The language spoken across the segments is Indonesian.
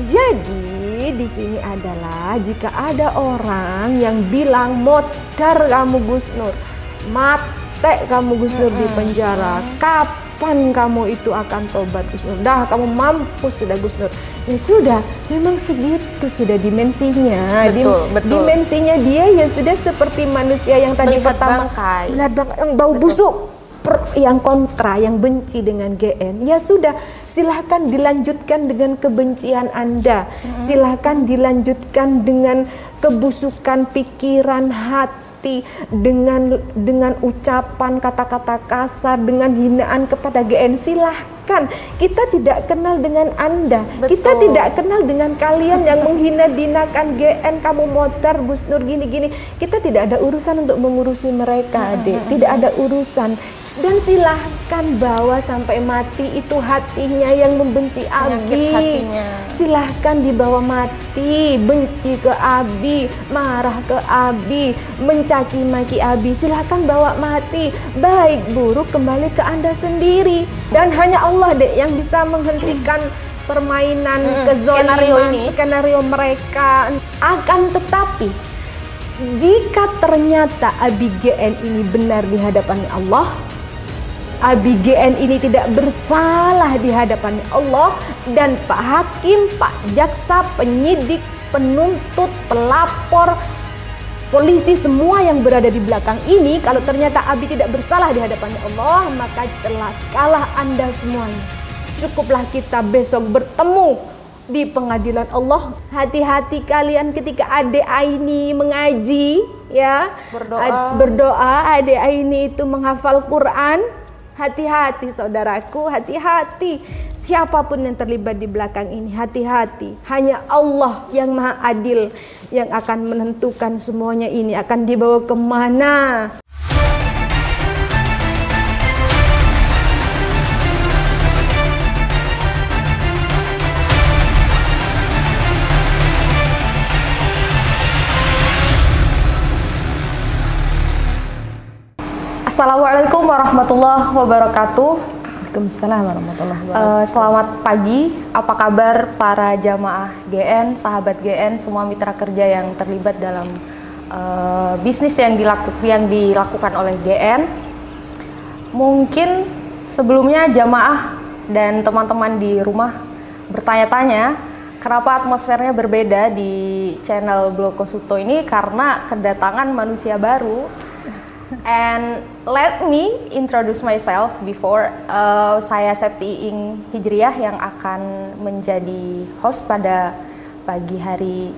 Jadi di sini adalah jika ada orang yang bilang modar kamu Gus Nur, mate kamu Gus Nur di penjara, kapan kamu itu akan tobat Gus Nur? Dah kamu mampus sudah Gus Nur. Ya sudah, memang segitu sudah dimensinya. Betul. Dimensinya dia ya sudah seperti manusia yang tadi melihat pertama bangkai, yang bau busuk. Yang kontra, yang benci dengan GN, ya sudah, silahkan dilanjutkan dengan kebencian Anda, silahkan dilanjutkan dengan kebusukan pikiran hati, dengan ucapan kata-kata kasar, dengan hinaan kepada GN, silahkan. Kita tidak kenal dengan Anda. Betul. Kita tidak kenal dengan kalian yang menghina-hinakan GN, kamu modar Gus Nur gini-gini. Kita tidak ada urusan untuk mengurusi mereka, Adik. Tidak ada urusan. Dan silahkan bawa sampai mati itu hatinya yang membenci Abi. Silahkan dibawa mati, benci ke Abi, marah ke Abi, mencaci maki Abi. Silahkan bawa mati. Baik buruk kembali ke Anda sendiri. Dan hanya Allah deh yang bisa menghentikan permainan kezaliman skenario mereka. Akan tetapi jika ternyata Abi GN ini benar di hadapan Allah, Abi GN ini tidak bersalah di hadapan Allah, dan Pak Hakim, Pak Jaksa, penyidik, penuntut, pelapor, polisi, semua yang berada di belakang ini, kalau ternyata Abi tidak bersalah di hadapan Allah, maka celakalah Anda semuanya. Cukuplah kita besok bertemu di pengadilan Allah. Hati-hati kalian ketika Ade Aini mengaji, ya, berdoa, Ade Aini itu menghafal Quran. Hati-hati saudaraku, hati-hati. Siapapun yang terlibat di belakang ini, hati-hati. Hanya Allah yang maha adil yang akan menentukan semuanya ini akan dibawa kemana. Assalamualaikum warahmatullahi wabarakatuh. Waalaikumsalam warahmatullahi wabarakatuh. Selamat pagi, apa kabar para jamaah GN, sahabat GN, semua mitra kerja yang terlibat dalam bisnis yang dilakukan oleh GN. Mungkin sebelumnya jamaah dan teman-teman di rumah bertanya-tanya kenapa atmosfernya berbeda di channel Bloko Suto ini, karena kedatangan manusia baru. And let me introduce myself before. Saya Septi Ing Hijriah yang akan menjadi host pada pagi hari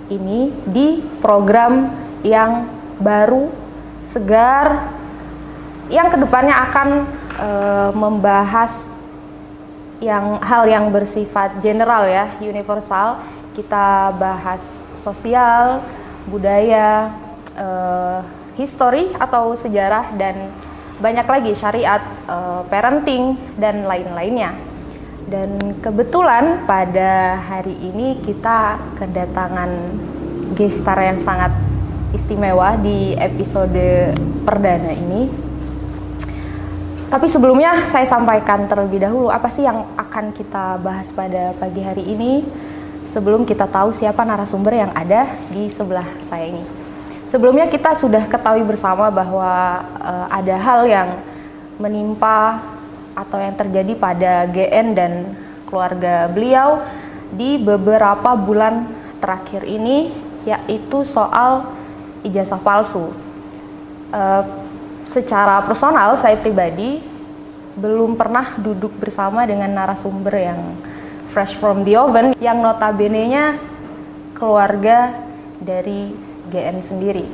ini di program yang baru, segar, yang kedepannya akan membahas hal yang bersifat general ya, universal. Kita bahas sosial, budaya, history atau sejarah, dan banyak lagi, syariat, parenting, dan lain-lainnya. Dan kebetulan pada hari ini kita kedatangan guest star yang sangat istimewa di episode perdana ini. Tapi sebelumnya saya sampaikan terlebih dahulu apa sih yang akan kita bahas pada pagi hari ini, sebelum kita tahu siapa narasumber yang ada di sebelah saya ini. Sebelumnya kita sudah ketahui bersama bahwa ada hal yang menimpa atau yang terjadi pada GN dan keluarga beliau di beberapa bulan terakhir ini, yaitu soal ijazah palsu. Secara personal, saya pribadi belum pernah duduk bersama dengan narasumber yang fresh from the oven, yang notabene-nya keluarga dari GN sendiri.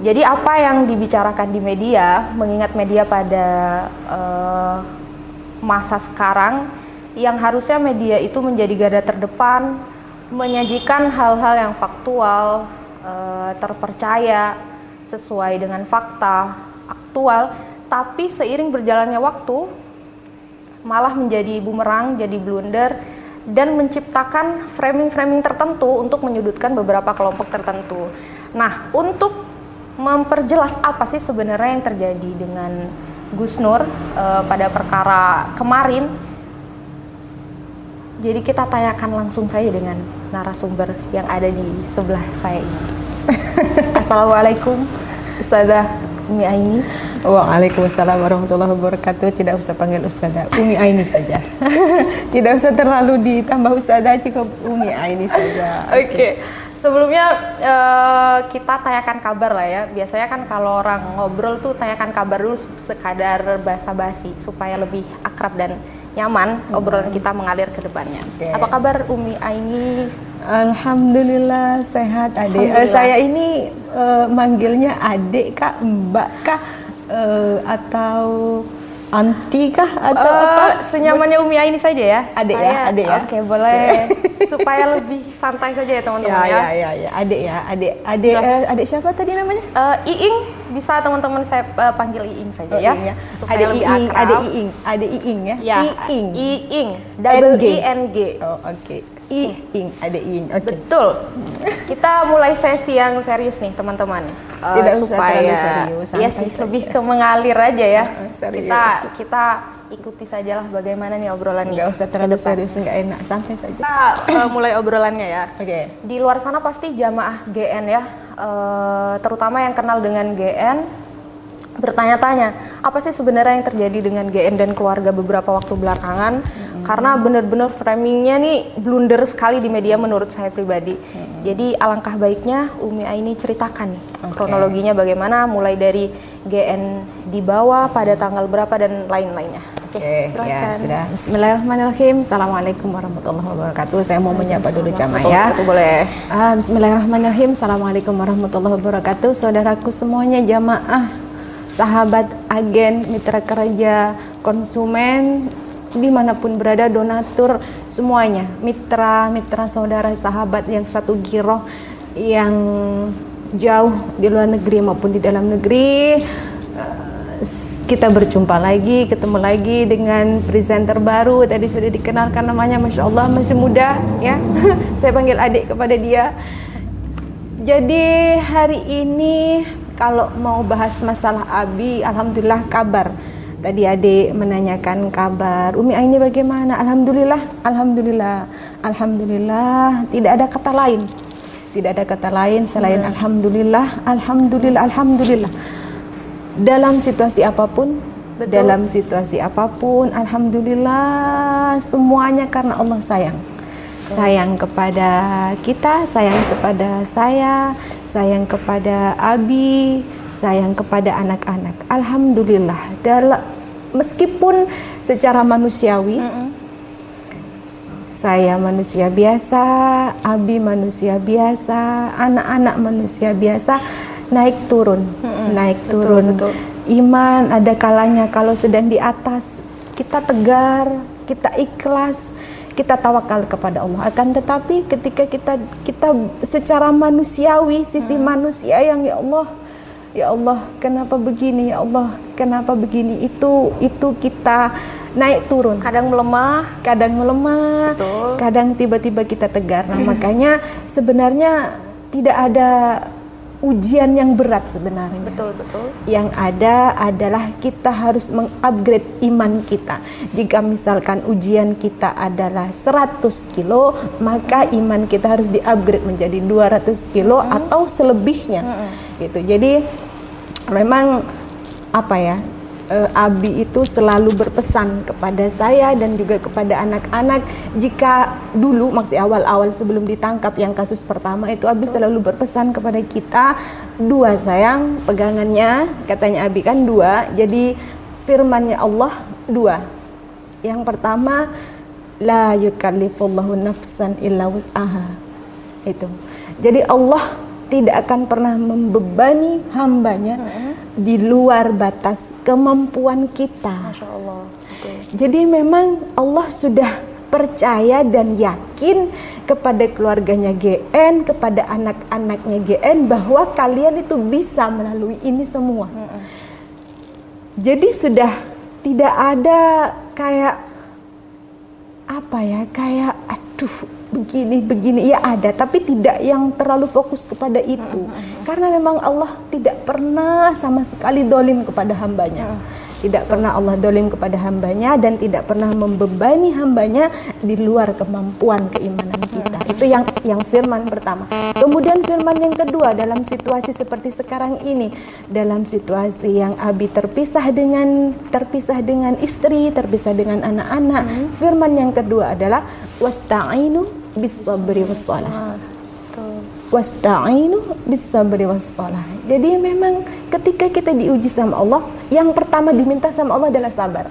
Jadi apa yang dibicarakan di media, mengingat media pada masa sekarang yang harusnya media itu menjadi garda terdepan, menyajikan hal-hal yang faktual, terpercaya, sesuai dengan fakta, aktual, tapi seiring berjalannya waktu malah menjadi bumerang, jadi blunder, dan menciptakan framing-framing tertentu untuk menyudutkan beberapa kelompok tertentu. Nah, untuk memperjelas apa sih sebenarnya yang terjadi dengan Gus Nur pada perkara kemarin, Jadi kita tanyakan langsung saja dengan narasumber yang ada di sebelah saya ini. Assalamualaikum, Ustazah Umi Aini. Waalaikumsalam warahmatullahi wabarakatuh. Tidak usah panggil Ustazah, Umi Aini saja. Tidak usah terlalu ditambah Ustazah, cukup Umi Aini saja. Oke. Sebelumnya kita tanyakan kabar lah ya. Biasanya kan kalau orang ngobrol tuh tanyakan kabar dulu sekadar basa-basi supaya lebih akrab dan nyaman obrolan kita mengalir ke depannya. Okay. Apa kabar Umi Aini? Alhamdulillah sehat Adik. Saya ini manggilnya Adik kah, Mbak kah, atau Anti kah, atau apa? Senyamannya Umi Aini saja ya. Adik ya, Adik ya. Oke, boleh. Supaya lebih santai saja ya teman-teman ya. Ya, Adik ya, Adik siapa tadi namanya? Iing, bisa teman-teman saya panggil Iing saja ya. Iing, ya. Supaya lebih akrab. Adik Iing ya. Ya. Iing, double ING. Oh, oke. Iing, Adik Iing. Oke. Betul. Kita mulai sesi yang serius nih teman-teman. Tidak usah terlalu serius. Iya sih, lebih ke mengalir aja ya. Serius. Kita ikuti sajalah bagaimana nih obrolannya. Nggak usah terlalu serius, nggak enak, santai saja. Kita mulai obrolannya ya. Oke. Di luar sana pasti jamaah GN ya, terutama yang kenal dengan GN bertanya-tanya apa sih sebenarnya yang terjadi dengan GN dan keluarga beberapa waktu belakangan, karena benar-benar framingnya nih blunder sekali di media menurut saya pribadi. Jadi alangkah baiknya Umi Aini ceritakan nih kronologinya bagaimana, mulai dari GN dibawa pada tanggal berapa dan lain-lainnya. Oke, silakan. Ya, sudah. Bismillahirrahmanirrahim. Assalamualaikum warahmatullahi wabarakatuh. Saya mau menyapa dulu jamaah ya. Boleh. Bismillahirrahmanirrahim. Assalamualaikum warahmatullahi wabarakatuh. Saudaraku semuanya, jamaah, sahabat, agen, mitra kerja, konsumen, dimanapun berada, donatur, semuanya, mitra saudara, sahabat yang satu giroh, yang jauh di luar negeri maupun di dalam negeri. Kita berjumpa lagi, ketemu lagi dengan presenter baru. Tadi sudah dikenalkan namanya, Masya Allah, masih muda ya. Saya panggil adik kepada dia. Jadi hari ini kalau mau bahas masalah Abi, alhamdulillah kabar. Tadi adik menanyakan kabar Umi Aini bagaimana. Alhamdulillah. Tidak ada kata lain selain alhamdulillah. Dalam situasi apapun, alhamdulillah, semuanya karena Allah sayang kepada kita, sayang kepada saya, sayang kepada Abi, sayang kepada anak-anak. Alhamdulillah. Meskipun secara manusiawi, saya manusia biasa, Abi manusia biasa, anak-anak manusia biasa, naik turun. Betul. Iman ada kalanya kalau sedang di atas, kita tegar, kita ikhlas, kita tawakal kepada Allah. Akan tetapi ketika kita secara manusiawi, sisi manusia yang ya Allah, kenapa begini? Ya Allah, kenapa begini? Itu kita naik turun. Kadang melemah, betul. Kadang tiba-tiba kita tegar. Nah, makanya sebenarnya tidak ada ujian yang berat sebenarnya. Betul. Yang ada adalah kita harus mengupgrade iman kita. Jika misalkan ujian kita adalah 100 kilo, maka iman kita harus diupgrade menjadi 200 kilo atau selebihnya. Gitu. Jadi memang apa ya? Abi itu selalu berpesan kepada saya dan juga kepada anak-anak. Jika dulu maksudnya awal-awal sebelum ditangkap yang kasus pertama itu, Abi selalu berpesan kepada kita, 2 sayang, pegangannya katanya Abi kan 2. Jadi firmannya Allah 2. Yang pertama, la yukallifullahu nafsan illa wus'aha. Itu. Jadi Allah tidak akan pernah membebani hambanya di luar batas kemampuan kita. Masya Allah. Okay. Jadi memang Allah sudah percaya dan yakin kepada keluarganya GN, kepada anak-anaknya GN, bahwa kalian itu bisa melalui ini semua. Jadi sudah tidak ada kayak apa ya, kayak aduh begini ya, ada, tapi tidak yang terlalu fokus kepada itu. Karena memang Allah tidak pernah sama sekali dolim kepada hambanya. Tidak pernah Allah dolim kepada hambanya dan tidak pernah membebani hambanya di luar kemampuan keimanan kita. Itu yang firman pertama. Kemudian firman yang kedua, dalam situasi seperti sekarang ini, dalam situasi yang Abi terpisah dengan istri, terpisah dengan anak-anak, firman yang kedua adalah wasta'inu bis-sabri was-shalah. Wasta'inu bis-sabri was-shalah. Jadi memang ketika kita diuji sama Allah, yang pertama diminta sama Allah adalah sabar.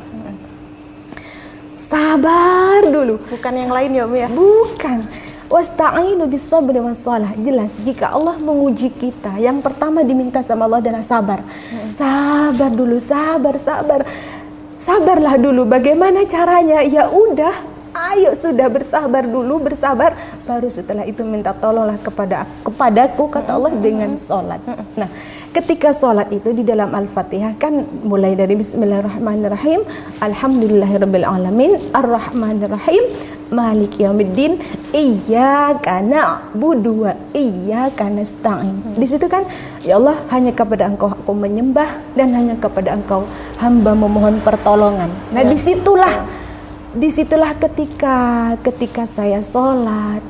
Sabar dulu. Bukan yang lain ya, Umi ya? Bukan. Wasta'inu bis-sabri was-shalah. Jelas jika Allah menguji kita, yang pertama diminta sama Allah adalah sabar. Sabar dulu, sabar. Sabarlah dulu. Bagaimana caranya? Ya udah, ayo sudah bersabar dulu, bersabar, baru setelah itu minta tolonglah kepadaku, kata Allah, dengan sholat. Nah, ketika sholat itu di dalam Al-Fatihah kan mulai dari Bismillahirrahmanirrahim, Alhamdulillahirabbil alamin, Arrahmanirrahim, Maliki yaumiddin, Iyyaka na'budu wa iyyaka nasta'in. Di situ kan, ya Allah, hanya kepada Engkau aku menyembah dan hanya kepada Engkau hamba memohon pertolongan. Nah, disitulah ketika saya sholat,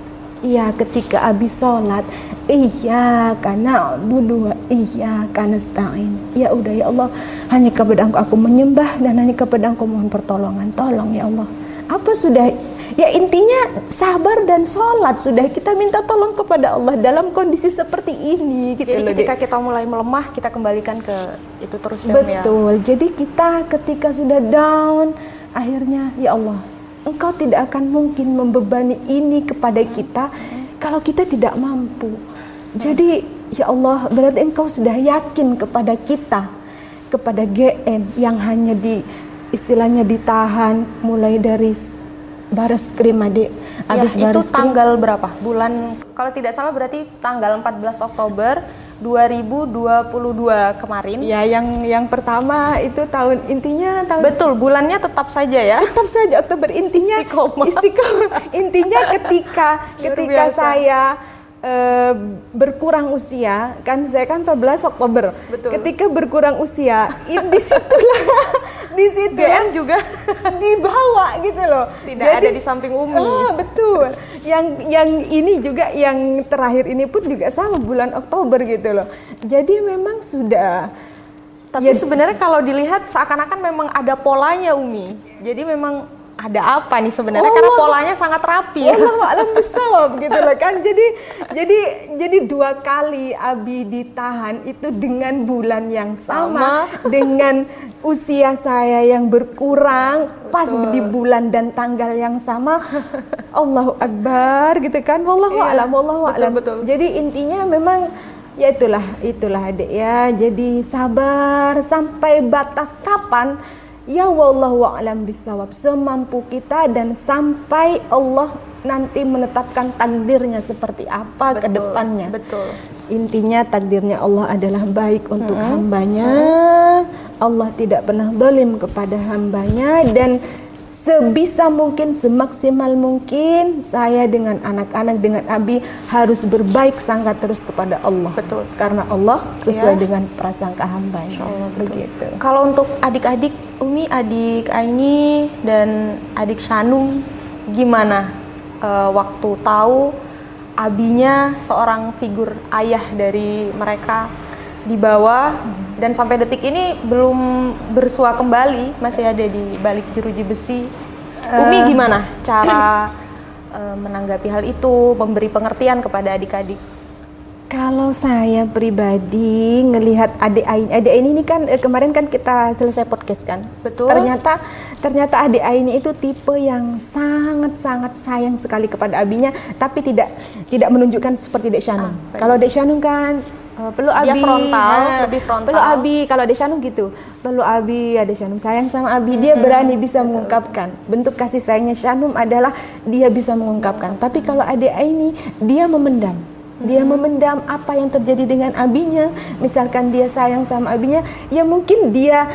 ya ketika Abi sholat, Iyyaka na'budu wa iyyaka nasta'in. Ya udah ya Allah, hanya kepada Engkau aku menyembah dan hanya kepada Engkau mohon pertolongan. Tolong ya Allah. Apa sudah? Ya intinya sabar dan sholat, sudah kita minta tolong kepada Allah dalam kondisi seperti ini. Gitu. Jadi ketika kita mulai melemah, kita kembalikan ke itu terus ya. Betul. Jadi kita ketika sudah down, akhirnya ya Allah, Engkau tidak akan mungkin membebani ini kepada kita kalau kita tidak mampu. Jadi ya Allah, berarti Engkau sudah yakin kepada kita, kepada GN yang hanya istilahnya ditahan mulai dari Bareskrim Adik. Habis ya, itu tanggal berapa? Bulan, kalau tidak salah berarti tanggal 14 Oktober 2022 kemarin. Ya, yang pertama itu intinya tahun. Betul, bulannya tetap saja ya. Tetap saja Oktober, intinya istiqomah. Intinya ketika saya berkurang usia, kan saya kan 14 Oktober. Betul. Ketika berkurang usia, disitulah GN juga dibawa gitu loh. Tidak ada di samping Umi. Oh, betul. Yang ini juga, yang terakhir ini pun juga sama bulan Oktober gitu loh. Jadi memang sudah. Tapi sebenarnya kalau dilihat seakan-akan memang ada polanya, Umi. Jadi memang ada apa nih sebenarnya, karena polanya sangat rapi. Wallahualam bisawab gitu loh kan. Jadi 2 kali Abi ditahan itu dengan bulan yang sama. Dengan usia saya yang berkurang. Betul. Pas di bulan dan tanggal yang sama. Allahu Akbar gitu kan. Wallahualam. Betul. Jadi intinya memang ya itulah Adik ya. Jadi sabar sampai batas kapan? Ya wallahu a'lam bisawab, semampu kita dan sampai Allah nanti menetapkan takdirnya seperti apa ke depannya. Betul. Intinya takdirnya Allah adalah baik untuk hambanya. Allah tidak pernah zalim kepada hambanya, dan sebisa mungkin, semaksimal mungkin saya dengan anak-anak, dengan Abi harus berbaik sangka terus kepada Allah. Betul. Karena Allah sesuai dengan prasangka hambanya. Begitu. Kalau untuk adik-adik Umi, adik Aini dan adik Shanum, gimana waktu tahu Abinya seorang figur ayah dari mereka dibawa dan sampai detik ini belum bersua kembali, masih ada di balik jeruji besi. Umi gimana cara menanggapi hal itu, memberi pengertian kepada adik-adik? Kalau saya pribadi ngelihat adik Aini ini kan kemarin kan kita selesai podcast kan. Betul. Ternyata adik Aini itu tipe yang sangat sayang sekali kepada abinya, tapi tidak menunjukkan seperti Dek Shanum. Kalau Dek Shanum kan perlu Abi, lebih frontal. Perlu Abi, kalau Dek Shanum gitu. Perlu Abi, ada Shanum sayang sama Abi, dia berani bisa mengungkapkan. Bentuk kasih sayangnya Shanum adalah dia bisa mengungkapkan. Tapi kalau adik Aini, dia memendam. Dia memendam apa yang terjadi dengan abinya. Misalkan dia sayang sama abinya, ya mungkin dia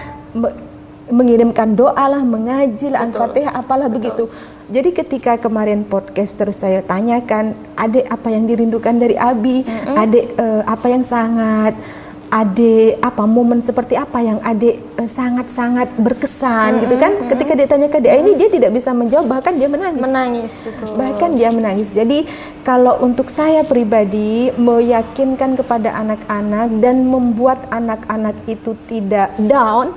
mengirimkan doa lah, mengaji lah, Al-Fatihah, apalah begitu. Jadi ketika kemarin podcast terus saya tanyakan, Adek apa yang dirindukan dari Abi, Adek apa yang sangat adik momen seperti apa yang adik sangat-sangat berkesan gitu kan. Ketika dia tanya ke dia ini, dia tidak bisa menjawab, bahkan dia menangis. Betul. Bahkan dia menangis. Jadi kalau untuk saya pribadi, meyakinkan kepada anak-anak dan membuat anak-anak itu tidak down,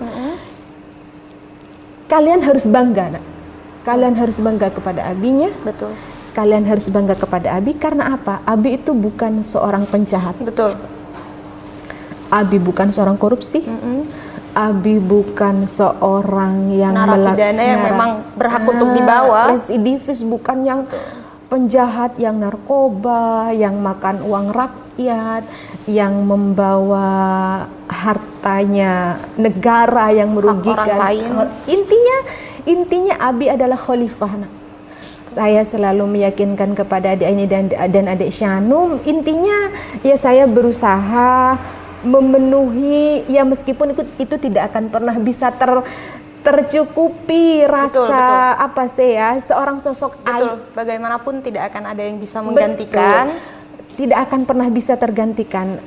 kalian harus bangga, nak. Kalian harus bangga kepada abinya. Betul. Kalian harus bangga kepada abi, karena apa? Abi itu bukan seorang penjahat. Betul. Abi bukan seorang korupsi. Abi bukan seorang yang narapidana yang memang berhak untuk dibawa. Residivis, bukan yang penjahat, yang narkoba, yang makan uang rakyat, yang membawa hartanya negara yang merugikan orang lain. Intinya Abi adalah khalifah. Saya selalu meyakinkan kepada adik ini dan adik Syanum, intinya ya saya berusaha memenuhi, ya meskipun itu tidak akan pernah bisa tercukupi rasa betul. Apa sih ya, seorang sosok ayah. Bagaimanapun tidak akan ada yang bisa menggantikan. Betul. Tidak akan pernah bisa tergantikan.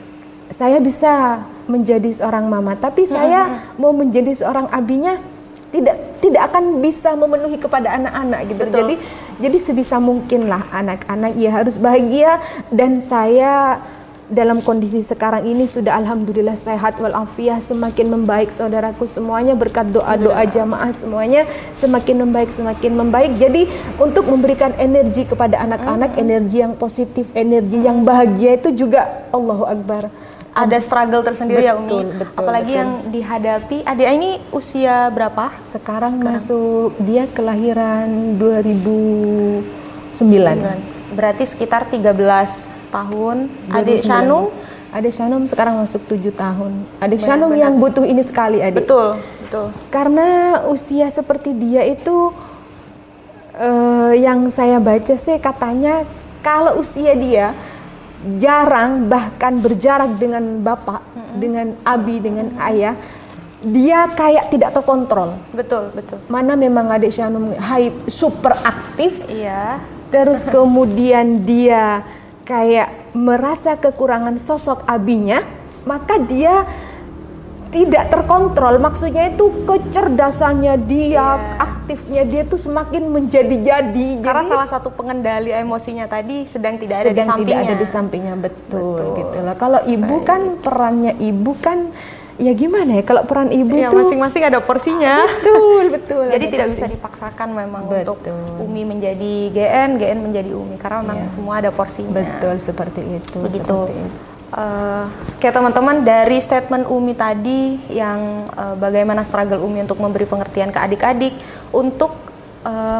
Saya bisa menjadi seorang mama, tapi saya mau menjadi seorang abinya tidak akan bisa memenuhi kepada anak-anak gitu. Betul. Jadi sebisa mungkin lah anak-anak ya harus bahagia, dan saya dalam kondisi sekarang ini sudah alhamdulillah sehat walafiat, semakin membaik saudaraku semuanya, berkat doa-doa jamaah semuanya semakin membaik. Jadi untuk memberikan energi kepada anak-anak, energi yang positif, energi yang bahagia itu juga Allahu Akbar. Ada struggle tersendiri ya Umi. Betul, apalagi yang dihadapi. Adik ini usia berapa? Sekarang masuk, dia kelahiran 2009. Berarti sekitar 13 tahun. Adik Syanum? Adik Syanum sekarang masuk 7 tahun. Adik Syanum yang butuh ini sekali, adik. Betul. Karena usia seperti dia itu, yang saya baca sih katanya kalau usia dia jarang bahkan berjarak dengan bapak, dengan abi, dengan ayah, dia kayak tidak terkontrol. Betul. Mana memang adik Syanum super aktif. Iya. Terus kemudian dia kayak merasa kekurangan sosok abinya, maka dia tidak terkontrol. Maksudnya itu kecerdasannya dia, aktifnya dia tuh semakin menjadi-jadi. Karena salah satu pengendali emosinya tadi sedang tidak ada di sampingnya. Betul. Gitu loh. Kalau ibu kan perannya ibu kan ya gimana ya? Kalau peran ibu ya, itu masing-masing ada porsinya. Betul. Jadi tidak bisa dipaksakan memang untuk Umi menjadi GN menjadi Umi, karena memang semua ada porsinya. Betul, seperti itu. Begitu. Kayak teman-teman, dari statement Umi tadi yang bagaimana struggle Umi untuk memberi pengertian ke adik-adik, untuk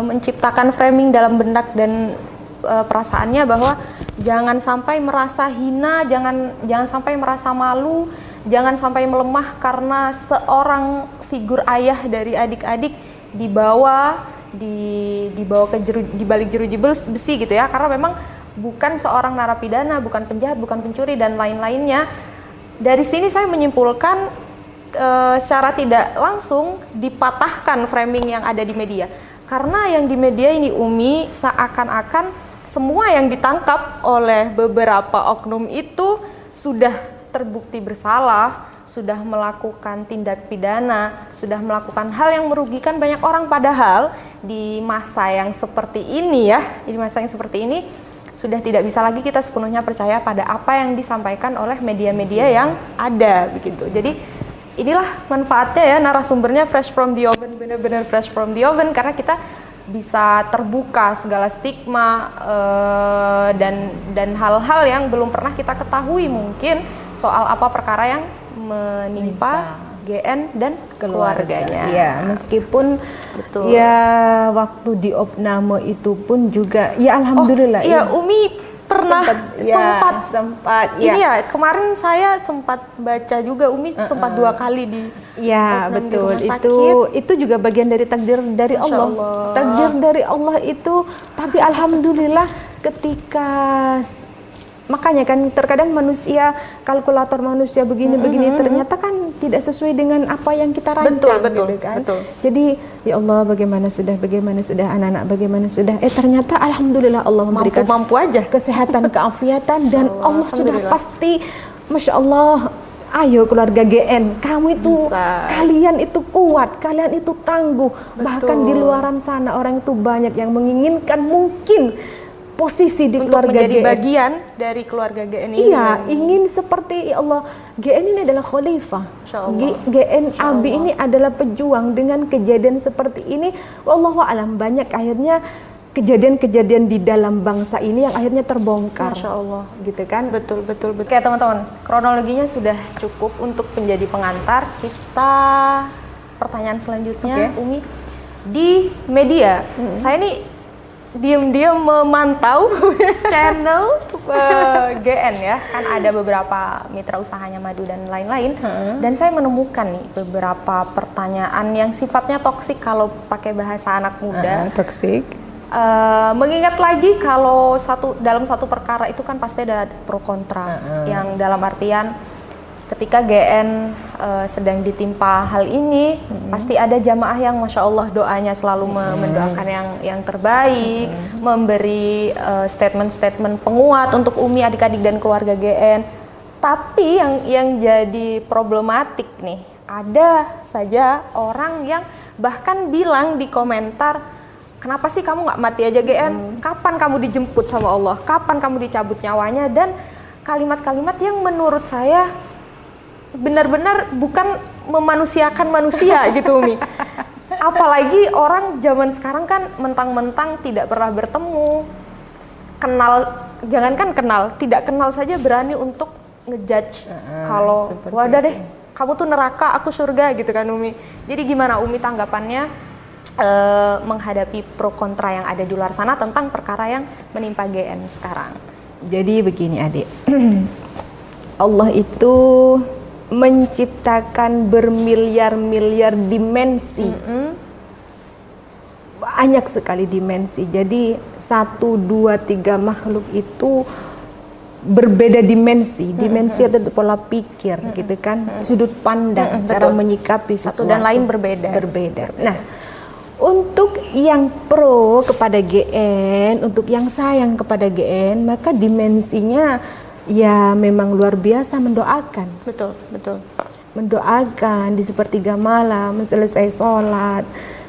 menciptakan framing dalam benak dan perasaannya bahwa jangan sampai merasa hina, jangan sampai merasa malu, jangan sampai melemah karena seorang figur ayah dari adik-adik dibawa ke balik jeruji besi gitu ya, karena memang bukan seorang narapidana, bukan penjahat, bukan pencuri dan lain-lainnya. Dari sini saya menyimpulkan secara tidak langsung dipatahkan framing yang ada di media. Karena yang di media ini Umi seakan-akan semua yang ditangkap oleh beberapa oknum itu sudah terbukti bersalah, sudah melakukan tindak pidana, sudah melakukan hal yang merugikan banyak orang, padahal di masa yang seperti ini sudah tidak bisa lagi kita sepenuhnya percaya pada apa yang disampaikan oleh media-media yang ada begitu. Jadi inilah manfaatnya ya, narasumbernya fresh from the oven, benar-benar fresh from the oven, karena kita bisa terbuka segala stigma dan hal-hal yang belum pernah kita ketahui mungkin soal apa perkara yang menimpa GN dan keluarganya. Ya, meskipun ya waktu di opname itu pun juga ya alhamdulillah. Umi pernah sempat ini ya, kemarin saya sempat baca juga Umi sempat 2 kali di betul, itu juga bagian dari takdir dari Allah. Takdir dari Allah itu, tapi alhamdulillah ketika makanya kan terkadang manusia, kalkulator manusia begini ternyata kan tidak sesuai dengan apa yang kita rancang. Betul. Jadi ya Allah, bagaimana sudah anak-anak bagaimana sudah, ternyata alhamdulillah Allah memberikan mampu aja kesehatan, keafiatan, dan Allah sudah pasti, masya Allah, Ayo keluarga GN, kamu itu, Bisa. kalian itu kuat, kalian itu tangguh. Bahkan di luaran sana orang itu banyak yang menginginkan mungkin posisi di Untuk keluarga menjadi GN. bagian dari keluarga GN ini. Iya, ingin seperti ya Allah. GN ini adalah khalifah. Insya Allah. GN Insya Abi Allah. ini adalah pejuang. Dengan kejadian seperti ini, wallahu alam, banyak akhirnya kejadian-kejadian di dalam bangsa ini yang akhirnya terbongkar. Masya Allah. Gitu kan? Betul. Oke teman-teman, kronologinya sudah cukup untuk menjadi pengantar. Kita pertanyaan selanjutnya, Oke. Umi. Di media, saya ini diam-diam memantau channel GN ya, kan ada beberapa mitra usahanya Madu dan lain-lain. Dan saya menemukan nih beberapa pertanyaan yang sifatnya toksik kalau pakai bahasa anak muda. Toksik. Mengingat lagi kalau dalam satu perkara itu kan pasti ada pro kontra, yang dalam artian ketika GN sedang ditimpa hal ini, pasti ada jamaah yang masya Allah doanya selalu mendoakan yang terbaik, memberi statement-statement penguat untuk Umi, adik-adik dan keluarga GN. Tapi yang jadi problematik nih, ada saja orang yang bahkan bilang di komentar, kenapa sih kamu nggak mati aja GN? Kapan kamu dijemput sama Allah? Kapan kamu dicabut nyawanya? Dan kalimat-kalimat yang menurut saya benar-benar bukan memanusiakan manusia gitu Umi. Apalagi orang zaman sekarang kan mentang-mentang tidak pernah bertemu, jangankan kenal, tidak kenal saja berani untuk ngejudge kalau wadah deh, kamu tuh neraka, aku surga gitu kan Umi. Jadi gimana Umi tanggapannya menghadapi pro kontra yang ada di luar sana tentang perkara yang menimpa GN sekarang? Jadi begini adik, Allah itu menciptakan bermiliar-miliar dimensi, banyak sekali dimensi. Jadi 1, 2, 3 makhluk itu berbeda dimensi. Dimensi itu pola pikir, gitu kan, sudut pandang, cara menyikapi sesuatu. Satu dan lain berbeda. Nah, untuk yang pro kepada GN, untuk yang sayang kepada GN, maka dimensinya ya memang luar biasa mendoakan. Betul. Mendoakan di sepertiga malam, selesai sholat,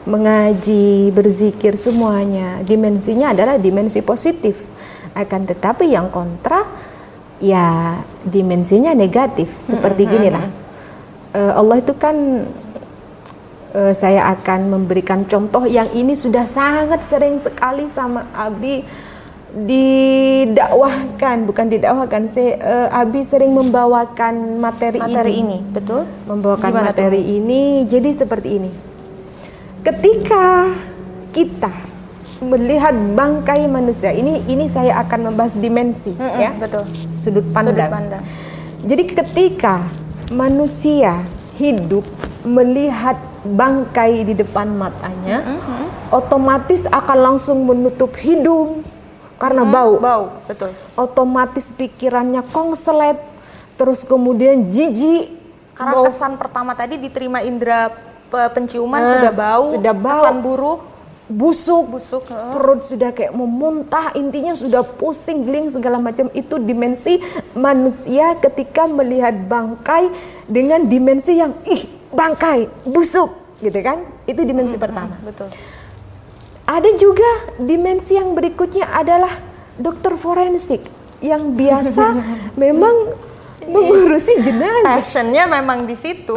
mengaji, berzikir, semuanya. Dimensinya adalah dimensi positif. Akan tetapi yang kontra, ya dimensinya negatif. Seperti ginilah. Allah itu kan, saya akan memberikan contoh yang ini sudah sangat sering sekali sama Abi bukan didakwahkan, Abi sering membawakan materi ini. Betul. Membawakan Gimana materi ini, jadi seperti ini. Ketika kita melihat bangkai manusia, ini saya akan membahas dimensi, ya. Betul. Sudut pandang. Jadi ketika manusia hidup melihat bangkai di depan matanya, otomatis akan langsung menutup hidung karena bau. Betul. Otomatis pikirannya konslet, terus kemudian jijik. Karena kesan pertama tadi diterima indera penciuman sudah bau, kesan buruk, busuk, perut sudah kayak memuntah, intinya sudah pusing, geling segala macam. Itu dimensi manusia ketika melihat bangkai dengan dimensi yang bangkai, busuk, gitu kan? Itu dimensi pertama. Betul. Ada juga dimensi yang berikutnya adalah dokter forensik yang biasa memang mengurusi jenazah. Passionnya memang di situ.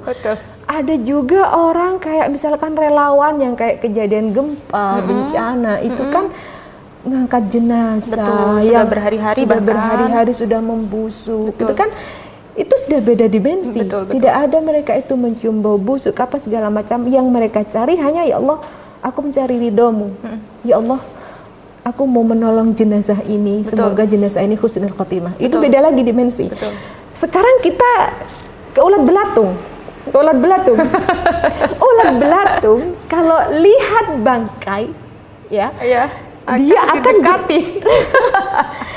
Betul. Ada juga orang kayak misalkan relawan yang kayak kejadian gempa, bencana, itu kan ngangkat jenazah. Betul, yang sudah berhari-hari sudah membusuk. Itu kan, itu sudah beda dimensi. Betul. Tidak ada mereka itu mencium bau busuk apa segala macam. Yang mereka cari hanya, ya Allah, aku mencari ridhomu. Ya Allah, aku mau menolong jenazah ini. Semoga jenazah ini husnul khotimah. Itu beda lagi dimensi. Betul. Sekarang kita ke ulat belatung. Ulat belatung kalau lihat bangkai, ya, dia akan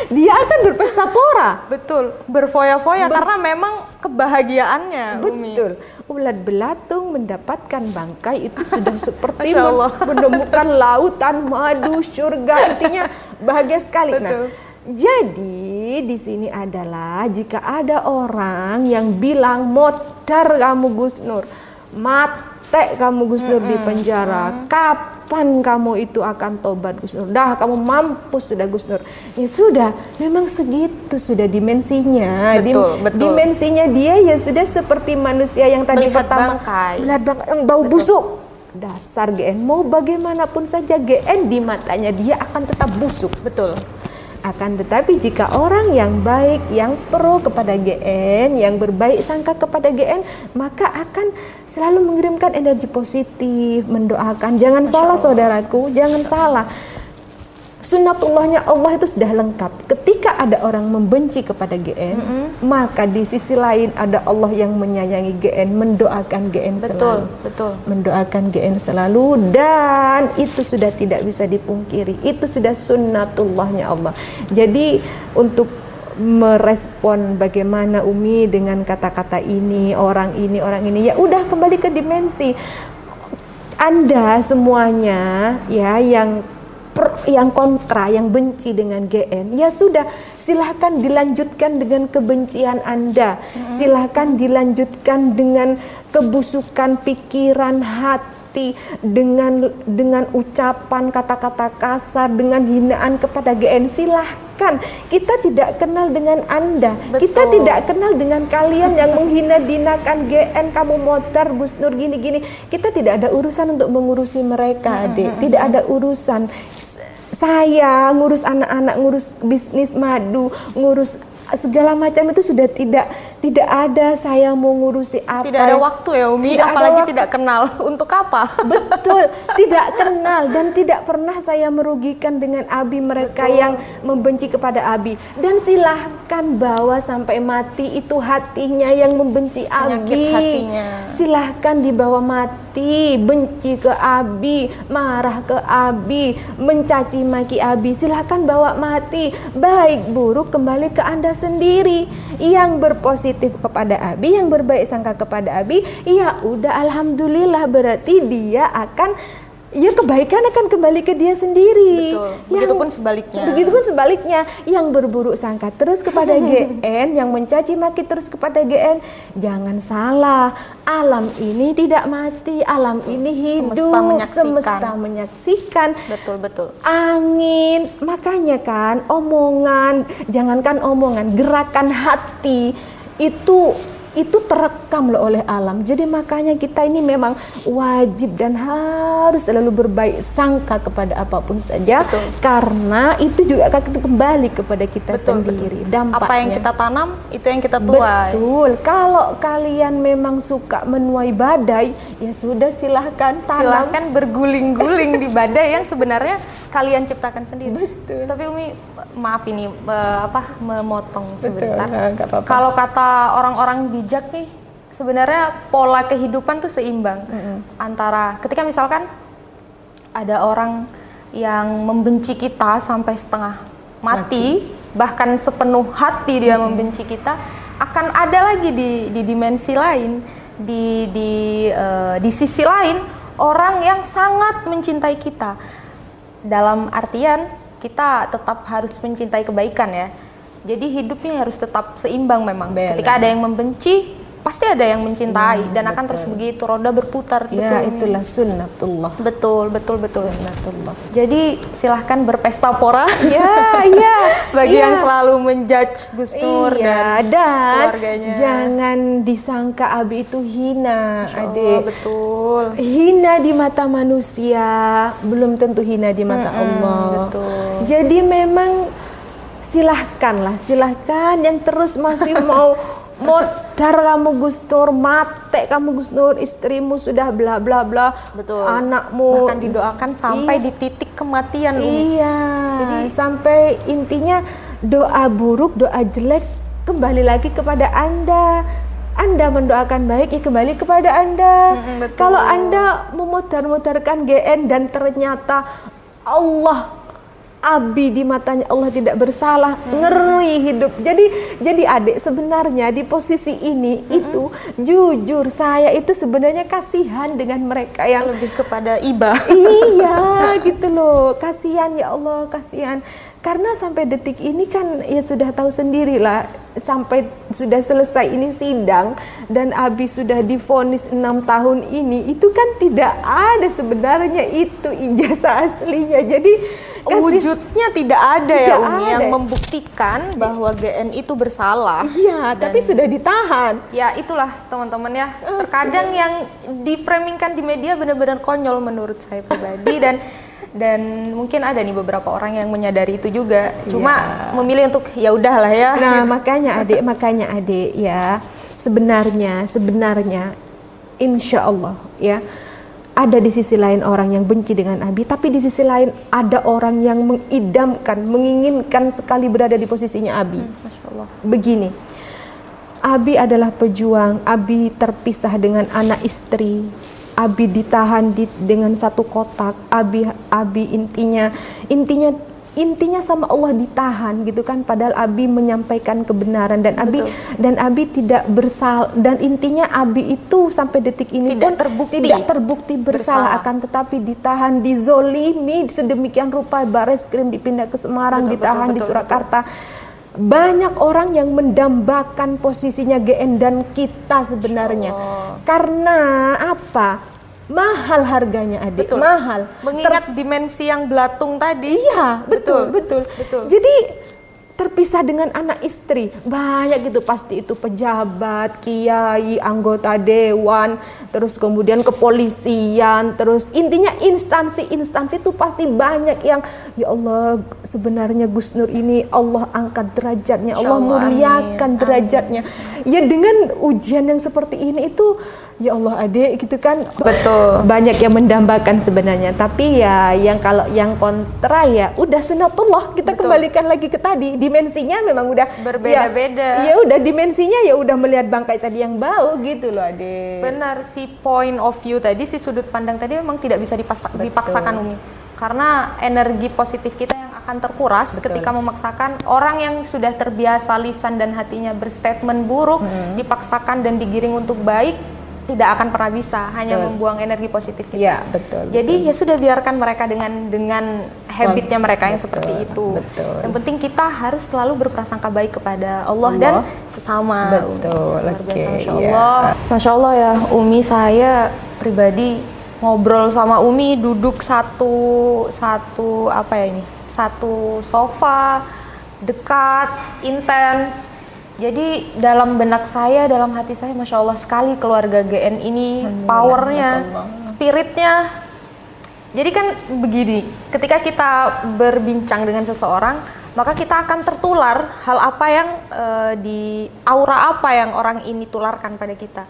dia akan berpesta pora. Betul, berfoya-foya karena memang kebahagiaannya. Betul. Ulat belatung mendapatkan bangkai itu sudah seperti menemukan lautan madu, surga, intinya bahagia sekali. Betul. Nah, Jadi di sini adalah jika ada orang yang bilang modar kamu Gus Nur, mate kamu Gus Nur di penjara, kapan kamu itu akan tobat Gus Nur? Dah kamu mampus sudah Gus Nur. Ya sudah, memang segitu sudah dimensinya. Betul. Dimensinya dia ya sudah seperti manusia yang tadi Melihat pertama bangkai. melihat bangkai yang bau busuk. Dasar GN, mau bagaimanapun saja GN di matanya dia akan tetap busuk. Betul. Akan tetapi jika orang yang baik, yang pro kepada GN, yang berbaik sangka kepada GN, maka akan selalu mengirimkan energi positif, mendoakan. Jangan salah saudaraku, jangan salah. Sunnatullahnya Allah itu sudah lengkap. Ketika ada orang membenci kepada GN, maka di sisi lain ada Allah yang menyayangi GN, mendoakan GN selalu. Betul. Mendoakan GN selalu, dan itu sudah tidak bisa dipungkiri. Itu sudah sunnatullahnya Allah. Jadi untuk merespon bagaimana Umi dengan kata-kata ini, orang ini, ya udah kembali ke dimensi. Anda semuanya ya yang kontra, yang benci dengan GN, ya sudah, silahkan dilanjutkan dengan kebencian Anda, silahkan dilanjutkan dengan kebusukan pikiran, hati, dengan ucapan kata-kata kasar, dengan hinaan kepada GN, silahkan. Kita tidak kenal dengan Anda. Betul. Kita tidak kenal dengan kalian yang menghina-dinakan GN, kamu modar Gus Nur gini-gini. Kita tidak ada urusan untuk mengurusi mereka, Adik. Tidak ada urusan. Saya ngurus anak-anak, ngurus bisnis madu, ngurus segala macam itu sudah tidak ada. Saya mau ngurusi apa? Tidak ada waktu ya Umi, apalagi tidak kenal. Untuk apa? Betul, tidak kenal dan tidak pernah saya merugikan dengan Abi mereka yang membenci kepada Abi. Dan silahkan bawa sampai mati itu hatinya yang membenci Abi. Hatinya. Silahkan dibawa mati, benci ke Abi, marah ke Abi, mencaci maki Abi. Silahkan bawa mati. Baik buruk kembali ke Anda sendiri. Yang berpositif kepada Abi, yang berbaik sangka kepada Abi, ya udah alhamdulillah, berarti dia akan, ya kebaikan akan kembali ke dia sendiri. Betul. Begitupun sebaliknya. Yang berburuk sangka terus kepada GN, yang mencaci maki terus kepada GN, jangan salah. Alam ini tidak mati, alam ini hidup, semesta menyaksikan. Betul. Angin, makanya kan omongan, jangankan omongan, gerakan hati itu terekam loh oleh alam. Jadi makanya kita ini memang wajib dan harus selalu berbaik sangka kepada apapun saja. Betul. Karena itu juga akan kembali kepada kita sendiri. Dampaknya. Apa yang kita tanam, itu yang kita tuai. Betul. Kalau kalian memang suka menuai badai, ya sudah silahkan tanam. Silahkan berguling-guling di badai yang sebenarnya kalian ciptakan sendiri. Betul. Tapi Umi, maaf ini memotong sebentar. Betul, kalau kata orang-orang bijak nih, sebenarnya pola kehidupan tuh seimbang. Antara ketika misalkan ada orang yang membenci kita sampai setengah mati, bahkan sepenuh hati dia membenci kita, akan ada lagi di dimensi lain, di sisi lain orang yang sangat mencintai kita. Dalam artian kita tetap harus mencintai kebaikan ya. Jadi hidupnya harus tetap seimbang memang. Ketika ada yang membenci, pasti ada yang mencintai, dan akan terus begitu, roda berputar. Ya, itulah sunnatullah. Betul. Sunnatullah. Jadi silahkan berpesta pora. Ya. Bagi yang selalu menjudge Gus Nur dan keluarganya. Jangan disangka Abi itu hina, Adik. Betul. Hina di mata manusia, belum tentu hina di mata Allah. Betul. Jadi memang silahkan yang terus masih mau modar kamu Gus Nur, mate kamu Gus Nur, istrimu sudah bla bla bla, betul, anakmu bahkan didoakan sampai di titik kematian. Iya. Jadi sampai intinya doa buruk, doa jelek kembali lagi kepada Anda. Anda mendoakan baik, ya kembali kepada Anda. Kalau Anda memudar-mudarkan GN dan ternyata Abi di matanya Allah tidak bersalah, ngeri hidup. Jadi adik, sebenarnya di posisi ini itu jujur saya itu sebenarnya kasihan dengan mereka yang lebih kepada iba. Iya gitu loh, kasihan ya Allah, kasihan. Karena sampai detik ini kan ya sudah tahu sendirilah, sampai sudah selesai ini sidang dan Abi sudah divonis 6 tahun ini, itu kan tidak ada sebenarnya itu ijazah aslinya. Jadi wujudnya tidak ada ya Umi ada yang membuktikan bahwa GN itu bersalah. Iya, tapi sudah ditahan. Ya itulah teman-teman ya. Terkadang yang diframingkan di media benar-benar konyol menurut saya pribadi, dan mungkin ada nih beberapa orang yang menyadari itu juga. Cuma memilih untuk ya udahlah ya. Nah, makanya adik ya. Sebenarnya insya Allah ya, ada di sisi lain orang yang benci dengan Abi, tapi di sisi lain ada orang yang mengidamkan, menginginkan sekali berada di posisinya Abi. Masya Allah. Begini, Abi adalah pejuang. Abi terpisah dengan anak istri. Abi ditahan dengan satu kotak. Abi intinya sama Allah ditahan gitu kan, padahal Abi menyampaikan kebenaran dan Abi tidak bersalah, dan intinya Abi itu sampai detik ini tidak terbukti bersalah, akan tetapi ditahan, dizolimi sedemikian rupa. Bareskrim dipindah ke Semarang, ditahan di Surakarta. Banyak orang yang mendambakan posisinya GN dan kita sebenarnya. Karena apa? Mahal harganya adik, mahal. Mengingat dimensi yang belatung tadi. Iya, betul. Jadi terpisah dengan anak istri, banyak gitu, pasti itu pejabat, kiai, anggota dewan, terus kemudian kepolisian, terus intinya instansi itu pasti banyak yang ya Allah, sebenarnya Gus Nur ini Allah angkat derajatnya, Allah muliakan derajatnya. Ya dengan ujian yang seperti ini itu ya Allah adik gitu kan, betul, banyak yang mendambakan sebenarnya. Tapi ya kalau yang kontra ya udah sunatullah, kita kembalikan lagi ke tadi, dimensinya memang udah berbeda-beda. Ya udah dimensinya ya udah melihat bangkai tadi yang bau gitu loh adik. Benar, si point of view tadi, si sudut pandang tadi memang tidak bisa dipaksakan Umi, karena energi positif kita yang akan terkuras ketika memaksakan. Orang yang sudah terbiasa lisan dan hatinya berstatement buruk, dipaksakan dan digiring untuk baik, tidak akan pernah bisa, hanya membuang energi positif kita. Ya, betul. Jadi ya sudah, biarkan mereka dengan habitnya mereka yang seperti itu. Yang penting kita harus selalu berprasangka baik kepada Allah dan sesama. Betul. Masya Allah. Masya Allah ya Umi, saya pribadi ngobrol sama Umi duduk satu sofa, dekat, intens. Jadi dalam benak saya, dalam hati saya, Masya Allah sekali keluarga GN ini, powernya, spiritnya. Jadi kan begini, ketika kita berbincang dengan seseorang, maka kita akan tertular hal apa yang aura apa yang orang ini tularkan pada kita.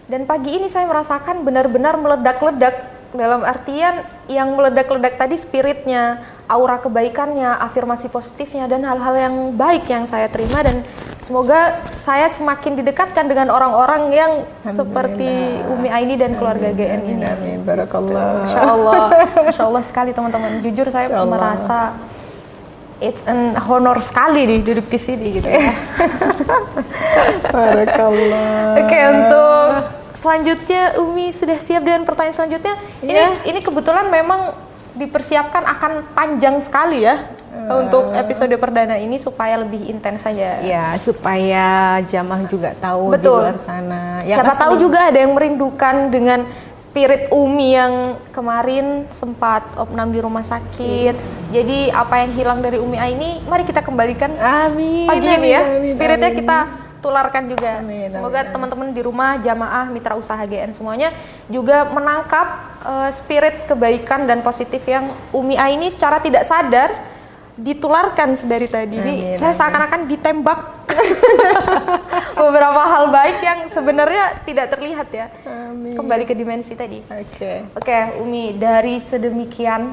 Dan pagi ini saya merasakan benar-benar meledak-ledak, dalam artian yang meledak-ledak tadi spiritnya, aura kebaikannya, afirmasi positifnya, dan hal-hal yang baik yang saya terima. Dan semoga saya semakin didekatkan dengan orang-orang yang seperti Umi Aini dan keluarga GN ini. Amin. Barakallah. Masya Allah sekali teman-teman. Jujur saya merasa it's an honor sekali nih duduk di sini gitu ya. Barakallah. Oke, untuk selanjutnya Umi sudah siap dengan pertanyaan selanjutnya? Ini kebetulan memang dipersiapkan akan panjang sekali ya. Untuk episode perdana ini supaya lebih intens saja. Ya, supaya jamaah juga tahu di luar sana. Siapa tahu juga ada yang merindukan dengan spirit Umi yang kemarin sempat opnam di rumah sakit. Jadi apa yang hilang dari Umi Aini, mari kita kembalikan pagi ini ya. Spiritnya kita tularkan juga. Semoga teman-teman di rumah, jamaah, mitra usaha GN semuanya juga menangkap spirit kebaikan dan positif yang Umi Aini secara tidak sadar ditularkan sedari tadi. Ini saya seakan-akan ditembak beberapa hal baik yang sebenarnya tidak terlihat ya. Kembali ke dimensi tadi. Oke, Umi, dari sedemikian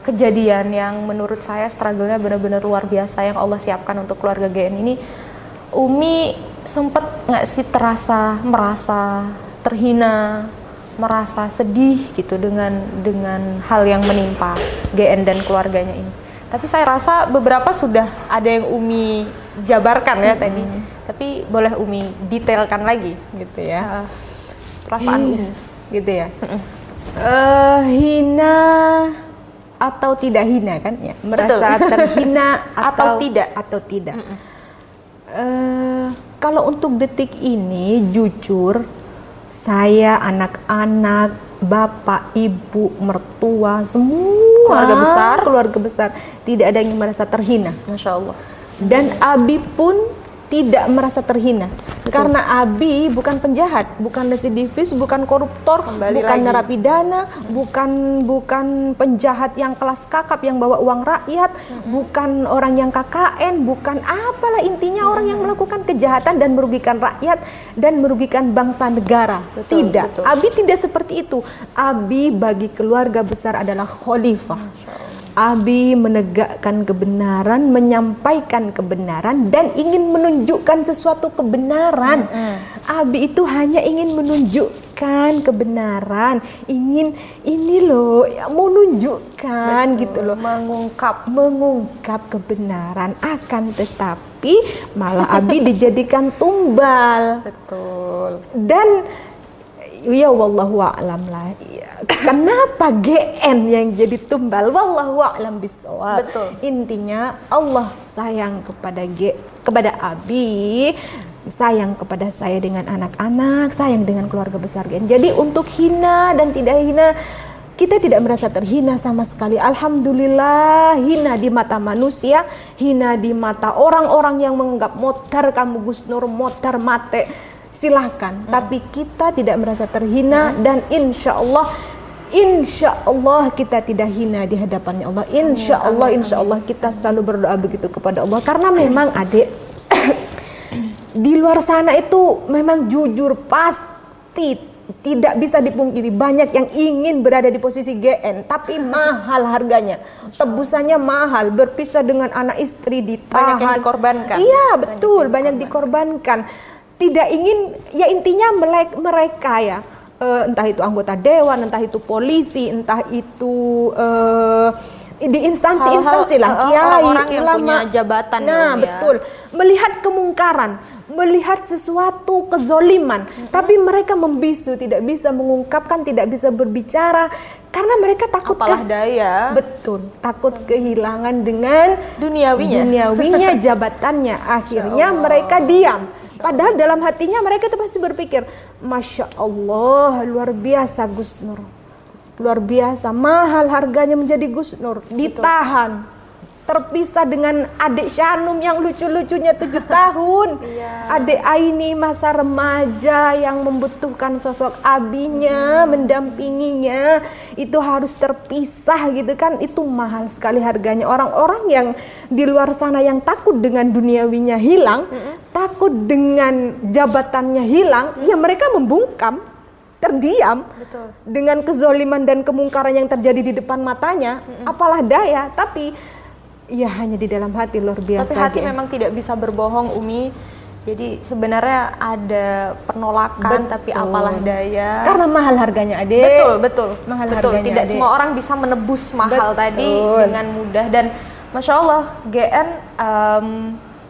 kejadian yang menurut saya struggle-nya benar-benar luar biasa yang Allah siapkan untuk keluarga GN ini, Umi sempet nggak sih merasa terhina, merasa sedih gitu dengan hal yang menimpa GN dan keluarganya ini? Tapi saya rasa beberapa sudah ada yang Umi jabarkan ya tadi. Tapi boleh Umi detailkan lagi gitu ya. Perasaan Umi gitu ya. Hina, atau tidak hina kan ya, merasa terhina atau tidak. Kalau untuk detik ini jujur, saya, anak-anak, bapak, ibu, mertua, semua keluarga besar tidak ada yang merasa terhina. Masya Allah. Dan Abi pun tidak merasa terhina. Karena Abi bukan penjahat, bukan residivis, bukan koruptor, bukan narapidana, bukan penjahat yang kelas kakap yang bawa uang rakyat, bukan orang yang KKN, bukan apalah, intinya orang yang melakukan kejahatan dan merugikan rakyat dan merugikan bangsa negara. Tidak. Abi tidak seperti itu. Abi bagi keluarga besar adalah khalifah. Abi menegakkan kebenaran, menyampaikan kebenaran, dan ingin menunjukkan sesuatu kebenaran. Abi itu hanya ingin menunjukkan kebenaran, ingin ini loh, mau nunjukkan gitu loh, mengungkap kebenaran. Akan tetapi malah Abi dijadikan tumbal. Betul. Dan ya wallahu a'lam lah. Kenapa GN yang jadi tumbal? Wallahu a'lam bissawab. Betul. Intinya Allah sayang kepada Abi, sayang kepada saya dengan anak-anak, sayang dengan keluarga besar GN. Jadi untuk hina dan tidak hina, kita tidak merasa terhina sama sekali. Alhamdulillah, hina di mata manusia, hina di mata orang-orang yang menganggap motor kamu Gus Nur, motor mate. Silahkan, tapi kita tidak merasa terhina, dan insya Allah kita tidak hina di hadapannya Allah. Insya Allah kita selalu berdoa begitu kepada Allah, karena memang adik di luar sana itu memang jujur pasti tidak bisa dipungkiri banyak yang ingin berada di posisi GN, tapi mahal harganya, tebusannya mahal, berpisah dengan anak istri, ditahan, banyak yang dikorbankan. Iya betul, banyak dikorbankan. Tidak ingin, ya intinya mereka ya, entah itu anggota dewan, entah itu polisi, entah itu di instansi-instansi lah, kiai, orang yang ulama, punya jabatan. Nah betul, melihat kemungkaran, melihat sesuatu kezoliman, tapi mereka membisu, tidak bisa mengungkapkan, tidak bisa berbicara, karena mereka takut daya. Betul, takut kehilangan dengan duniawinya jabatannya. Akhirnya mereka diam. Padahal dalam hatinya mereka itu pasti berpikir, Masya Allah, luar biasa Gus Nur, luar biasa, mahal harganya menjadi Gus Nur, ditahan, terpisah dengan adik Syanum yang lucu-lucunya 7 tahun, adik Aini masa remaja yang membutuhkan sosok abinya, mendampinginya, itu harus terpisah gitu kan, itu mahal sekali harganya. Orang-orang yang di luar sana yang takut dengan duniawinya hilang, takut dengan jabatannya hilang, ya mereka membungkam, terdiam. Betul. Dengan kezoliman dan kemungkaran yang terjadi di depan matanya, apalah daya, tapi ya hanya di dalam hati luar biasa. Tapi hati memang tidak bisa berbohong, Umi. Jadi sebenarnya ada penolakan, tapi apalah daya. Karena mahal harganya, Adek. Betul. Mahal betul. harganya, Tidak Adek. semua orang bisa menebus mahal tadi dengan mudah, dan Masya Allah GN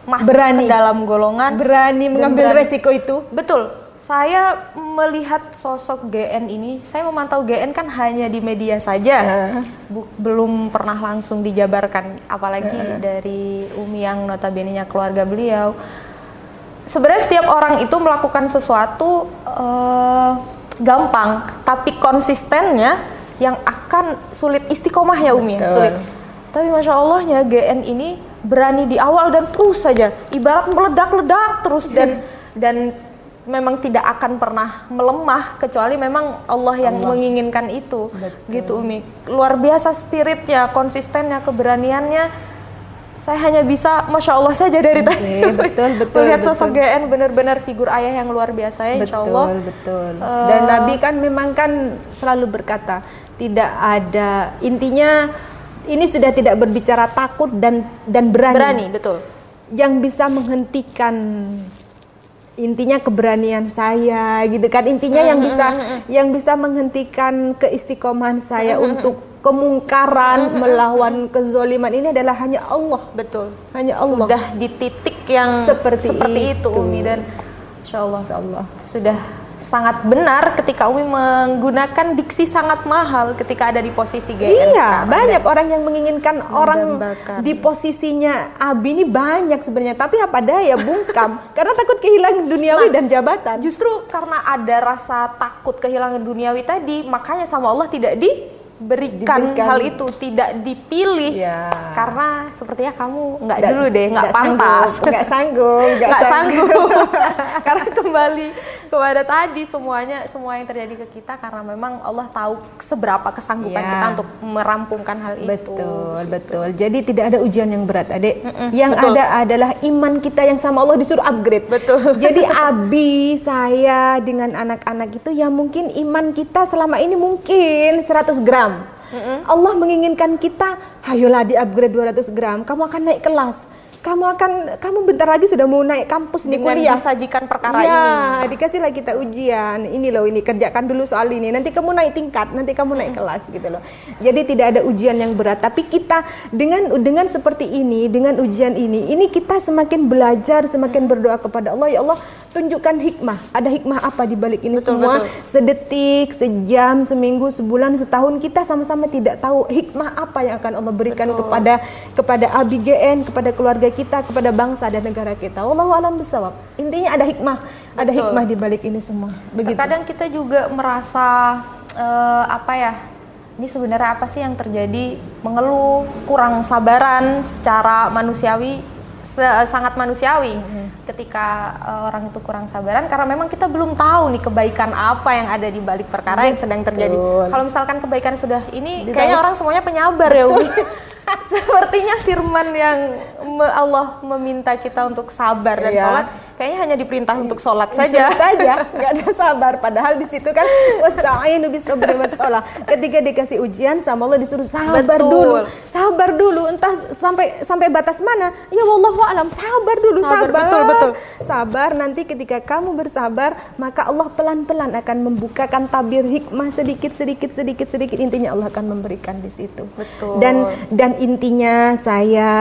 masuk berani ke dalam golongan berani mengambil resiko itu. Betul. Saya melihat sosok GN ini, saya memantau GN kan hanya di media saja, belum pernah langsung dijabarkan, apalagi dari Umi yang notabene-nya keluarga beliau. Sebenarnya setiap orang itu melakukan sesuatu gampang, tapi konsistennya yang akan sulit, istiqomah ya Umi, sulit. Tapi Masya Allahnya GN ini berani di awal dan terus saja, ibarat meledak-ledak terus, dan memang tidak akan pernah melemah kecuali memang Allah yang menginginkan itu. Betul. Gitu Umi, luar biasa spiritnya, konsistennya, keberaniannya. Saya hanya bisa Masya Allah saja dari tadi. Betul. Melihat sosok GN benar-benar figur ayah yang luar biasa ya, Insya Allah. Betul. Dan Nabi kan memang kan selalu berkata, tidak ada, intinya ini sudah tidak berbicara takut dan berani. Betul. Yang bisa menghentikan, intinya keberanian saya gitu kan, intinya yang bisa menghentikan keistiqomahan saya untuk kemungkaran, melawan kezoliman ini adalah hanya Allah. Betul. Hanya Allah. Sudah di titik yang seperti itu Umi, dan Insya Allah sudah sangat benar ketika Umi menggunakan diksi sangat mahal ketika ada di posisi GN. Iya, banyak orang yang menginginkan orang mendambakan. di posisinya Abi ini banyak sebenarnya, tapi apa daya bungkam karena takut kehilangan duniawi dan jabatan. Justru karena ada rasa takut kehilangan duniawi tadi, makanya sama Allah tidak diberikan hal itu, tidak dipilih. Ya. Karena sepertinya kamu nggak dulu deh, nggak pantas, nggak sanggup. Karena kembali kepada tadi semua yang terjadi ke kita karena memang Allah tahu seberapa kesanggupan kita untuk merampungkan hal itu. Betul. Jadi tidak ada ujian yang berat, Adik. Yang betul. ada adalah iman kita yang sama Allah disuruh upgrade. Betul. Jadi Abi, saya dengan anak-anak itu yang mungkin iman kita selama ini mungkin 100 gram. Allah menginginkan kita, ayolah di upgrade 200 gram, kamu akan naik kelas. Kamu bentar lagi sudah mau naik kampus di kuliah. Disajikan perkara ya, ini. dikasihlah kita ujian. Ini loh, ini kerjakan dulu soal ini. Nanti kamu naik tingkat, nanti kamu naik kelas gitu loh. Jadi tidak ada ujian yang berat. Tapi kita dengan seperti ini, dengan ujian ini kita semakin belajar, semakin berdoa kepada Allah. Ya Allah, tunjukkan hikmah. Ada hikmah apa di balik ini semua? Sedetik, sejam, seminggu, sebulan, setahun kita sama-sama tidak tahu hikmah apa yang akan Allah berikan kepada Abi GN, kepada keluarga kita, kepada bangsa dan negara kita. Wallahu a'lam bishawab. Intinya ada hikmah di balik ini semua. Begitu. Terkadang kita juga merasa ini sebenarnya apa sih yang terjadi? Mengeluh, kurang sabaran secara manusiawi, sangat manusiawi. Ketika orang itu kurang sabaran karena memang kita belum tahu nih kebaikan apa yang ada di balik perkara yang sedang terjadi. Kalau misalkan kebaikan sudah ini, kayaknya orang semuanya penyabar ya, Umi. Sepertinya firman yang Allah meminta kita untuk sabar dan sholat, kayaknya hanya diperintah untuk sholat saja. Nggak ada sabar. Padahal di situ kan wasta'inu bis-sabri was-shalah. Ketika dikasih ujian sama Allah disuruh sabar dulu. Entah sampai batas mana? Ya wallahu a'lam. Sabar dulu. Betul. Sabar, nanti ketika kamu bersabar, maka Allah pelan-pelan akan membukakan tabir hikmah sedikit. Intinya Allah akan memberikan di situ. Betul. Dan intinya saya,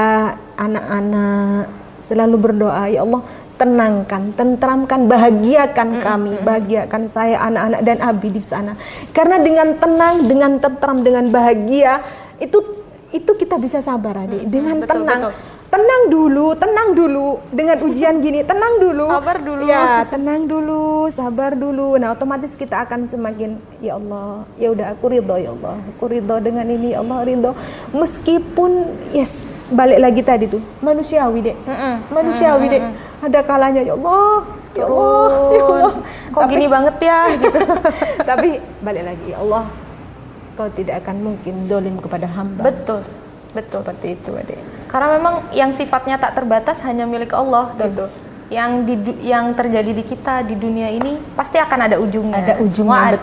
anak-anak selalu berdoa, ya Allah, tenangkan, tentramkan, bahagiakan kami, bahagiakan saya, anak-anak dan Abi di sana. Karena dengan tenang, dengan tentram, dengan bahagia itu kita bisa sabar, Adik. Dengan tenang. Betul. Tenang dulu dengan ujian gini, tenang dulu. Sabar dulu. Ya, tenang dulu, sabar dulu. Nah, otomatis kita akan semakin, ya Allah, ya udah aku ridho, ya Allah. Aku ridho dengan ini, ya Allah ridho. Meskipun balik lagi tadi tuh, manusiawi, Dek. Manusiawi, Dek. Ada kalanya, ya Allah, ya Allah. Kok gini banget ya gitu. Tapi balik lagi, ya Allah, Kau tidak akan mungkin dolim kepada hamba. Betul. Seperti itu, Adik. Karena memang yang sifatnya tak terbatas hanya milik Allah. Gitu. Yang terjadi di kita di dunia ini pasti akan ada ujungnya.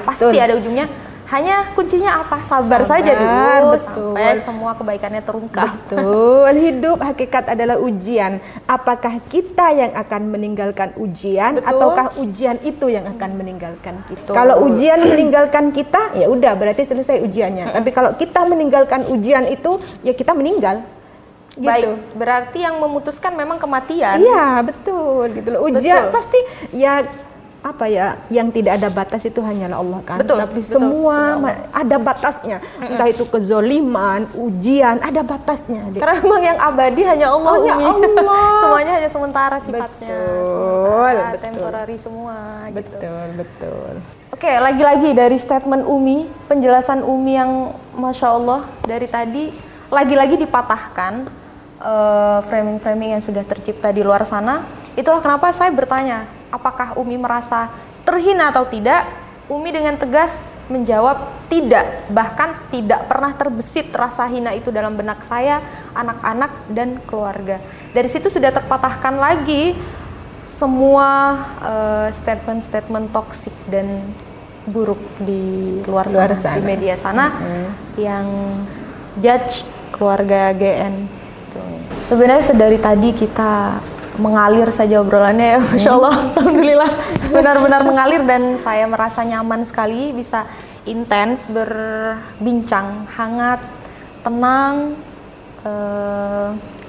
Pasti ada ujungnya. Hanya kuncinya apa? Sabar saja dulu sampai semua kebaikannya terungkap. Betul. Hidup hakikat adalah ujian. Apakah kita yang akan meninggalkan ujian ataukah ujian itu yang akan meninggalkan kita? Kalau ujian meninggalkan kita, ya udah berarti selesai ujiannya. Tapi kalau kita meninggalkan ujian itu, ya kita meninggal. Gitu. Baik, berarti yang memutuskan memang kematian. Iya, betul gitu loh. Ujian pasti yang tidak ada batas itu hanyalah Allah kan. Tapi semua ada batasnya. Entah itu kezoliman, ujian, ada batasnya. Karena memang yang abadi hanya Allah. Allah. Semuanya hanya sementara sifatnya. Sementara, temporary semua. Betul. Oke, lagi-lagi dari statement Umi, penjelasan Umi yang Masya Allah dari tadi, lagi-lagi dipatahkan framing-framing yang sudah tercipta di luar sana. Itulah kenapa saya bertanya, apakah Umi merasa terhina atau tidak? Umi dengan tegas menjawab tidak, bahkan tidak pernah terbesit rasa hina itu dalam benak saya, anak-anak dan keluarga. Dari situ sudah terpatahkan lagi semua statement-statement toksik dan buruk di luar sana, di media sana yang judge keluarga GN. Sebenarnya sedari tadi kita mengalir saja obrolannya ya, Masya Allah. Alhamdulillah benar-benar mengalir dan saya merasa nyaman sekali bisa intens berbincang hangat, tenang,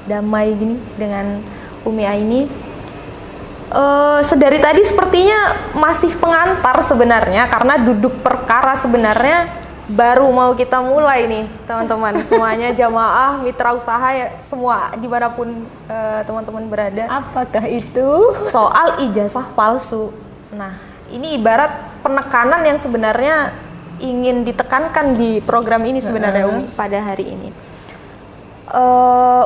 damai gini dengan Umi Aini. Sedari tadi sepertinya masih pengantar sebenarnya, karena duduk perkara sebenarnya baru mau kita mulai nih teman-teman semuanya, jamaah, mitra usaha ya, semua dimanapun teman-teman berada. Apakah itu? Soal ijazah palsu. Nah, ini ibarat penekanan yang sebenarnya ingin ditekankan di program ini sebenarnya Umi pada hari ini.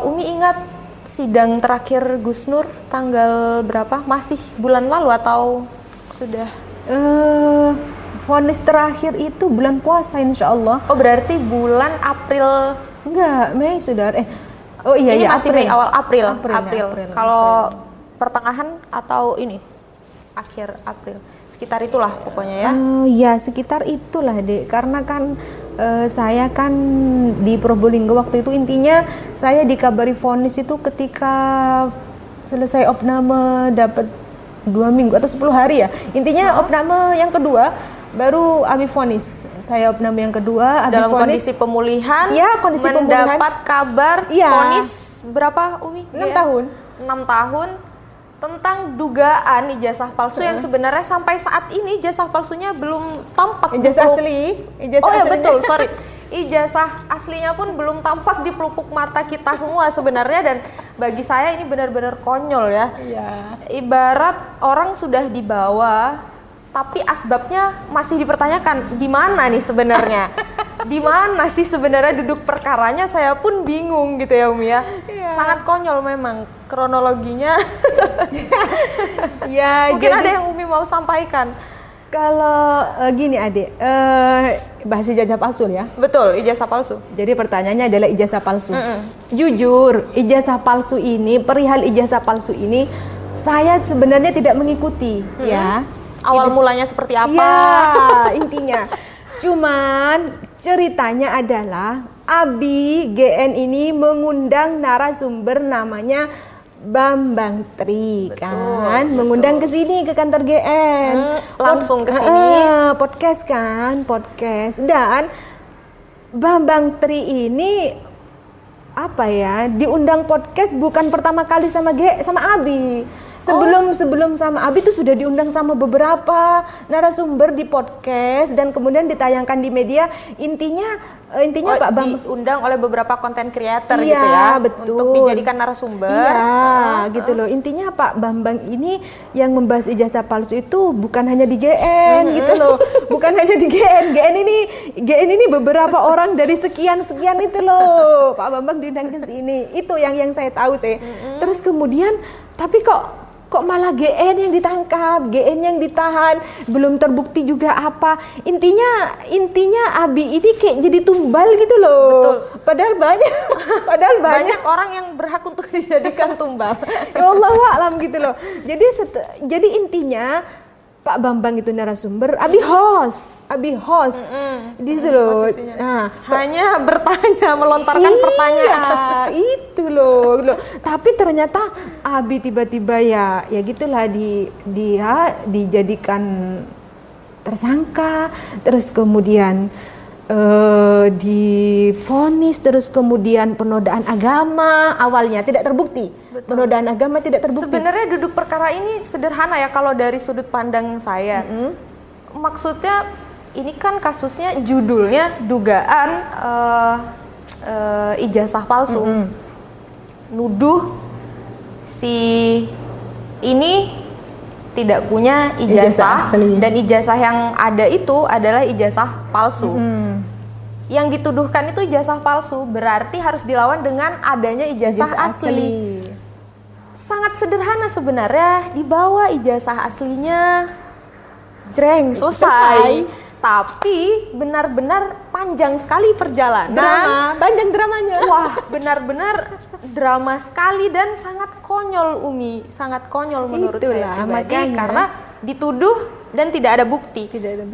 Umi ingat sidang terakhir Gus Nur tanggal berapa? Masih bulan lalu atau sudah? Vonis terakhir itu bulan puasa insya Allah. Oh, berarti bulan April? Enggak, Mei sudah. Oh iya, ini iya, masih April. Mei, awal April. April. Kalau pertengahan atau ini akhir April, sekitar itulah pokoknya ya. Ya sekitar itulah Dek, karena kan saya kan di Probolinggo waktu itu, intinya saya dikabari vonis itu ketika selesai opname dapat 2 minggu atau 10 hari ya. Intinya opname yang kedua baru Abi vonis. Saya opname yang kedua, Abi dalam vonis. kondisi pemulihan. Ya, kondisi pemulihan. Mendapat kabar vonis berapa Umi? 6 tahun. 6 tahun tentang dugaan ijazah palsu yang sebenarnya sampai saat ini ijazah palsunya belum tampak. Ijazah asli. Oh ya betul, sorry. Ijazah aslinya pun belum tampak di pelupuk mata kita semua sebenarnya, dan bagi saya ini benar-benar konyol ya. Iya. Ibarat orang sudah dibawa tapi asbabnya masih dipertanyakan. Di mana nih sebenarnya? Di mana sih sebenarnya duduk perkaranya? Saya pun bingung gitu ya Umi ya. Sangat konyol memang kronologinya. Ya, mungkin ada yang Umi mau sampaikan. Kalau gini Adik, bahas ijazah palsu ya. Betul, ijazah palsu. Jadi pertanyaannya adalah ijazah palsu. Jujur, ijazah palsu ini, perihal ijazah palsu ini, saya sebenarnya tidak mengikuti ya. Awal mulanya seperti apa? Ya, intinya. Cuman ceritanya adalah Abi GN ini mengundang narasumber namanya Bambang Tri. Betul, kan, mengundang ke sini ke kantor GN. Langsung ke sini. Podcast kan, podcast. Dan Bambang Tri ini apa ya? Diundang podcast bukan pertama kali sama Abi. Sebelum sama Abi tuh sudah diundang sama beberapa narasumber di podcast dan kemudian ditayangkan di media. Intinya Pak Bambang diundang oleh beberapa konten creator gitu ya, betul, untuk dijadikan narasumber. Iya, gitu loh. Intinya Pak Bambang ini yang membahas ijazah palsu itu bukan hanya di GN gitu loh. Bukan hanya di GN ini beberapa orang dari sekian itu loh. Pak Bambang diundang ke sini. Itu yang saya tahu sih. Terus kemudian tapi kok malah GN yang ditangkap, GN yang ditahan, belum terbukti juga apa. Intinya Abi ini kayak jadi tumbal gitu loh. Betul. Padahal banyak orang yang berhak untuk dijadikan tumbal. Ya Allah alam gitu loh. Jadi intinya Pak Bambang itu narasumber, Abi host di situ loh. Nah, hanya bertanya, melontarkan pertanyaan. Itu loh. Tapi ternyata Abi tiba-tiba ya gitulah dijadikan tersangka, terus kemudian divonis, terus kemudian penodaan agama awalnya tidak terbukti. Betul. Penodaan agama tidak terbukti. Sebenarnya duduk perkara ini sederhana ya kalau dari sudut pandang saya. Maksudnya ini kan kasusnya judulnya dugaan ijazah palsu. Nuduh si ini tidak punya ijazah dan ijazah yang ada itu adalah ijazah palsu. Yang dituduhkan itu ijazah palsu, berarti harus dilawan dengan adanya ijazah asli. Sangat sederhana sebenarnya, dibawa ijazah aslinya, jreng, selesai. Tapi benar-benar panjang sekali perjalanan. Panjang dramanya. Wah, benar-benar drama sekali dan sangat konyol Umi, sangat konyol menurut saya pribadi, karena dituduh dan tidak ada bukti.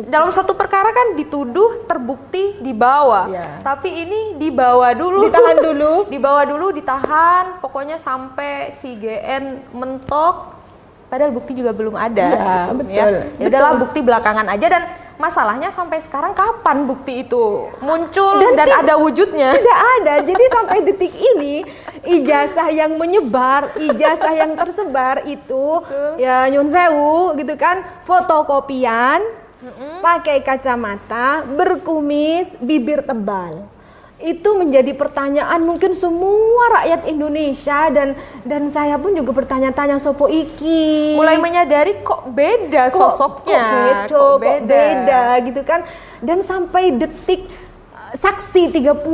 Dalam satu perkara kan dituduh, terbukti, dibawa. Tapi ini dibawa dulu. Ditahan dulu. Dibawa dulu, ditahan, pokoknya sampai si GN mentok. Padahal bukti juga belum ada. Betul. Ya udahlah, bukti belakangan aja. Dan masalahnya sampai sekarang kapan bukti itu muncul dan ada wujudnya? Tidak ada. Jadi sampai detik ini ijazah yang menyebar, ijazah yang tersebar itu ya nyun sewu gitu kan, fotokopian, pakai kacamata, berkumis, bibir tebal. Itu menjadi pertanyaan mungkin semua rakyat Indonesia, dan saya pun juga bertanya-tanya sopo iki. Mulai menyadari kok beda sosoknya, kok beda gitu kan. Dan sampai detik saksi 30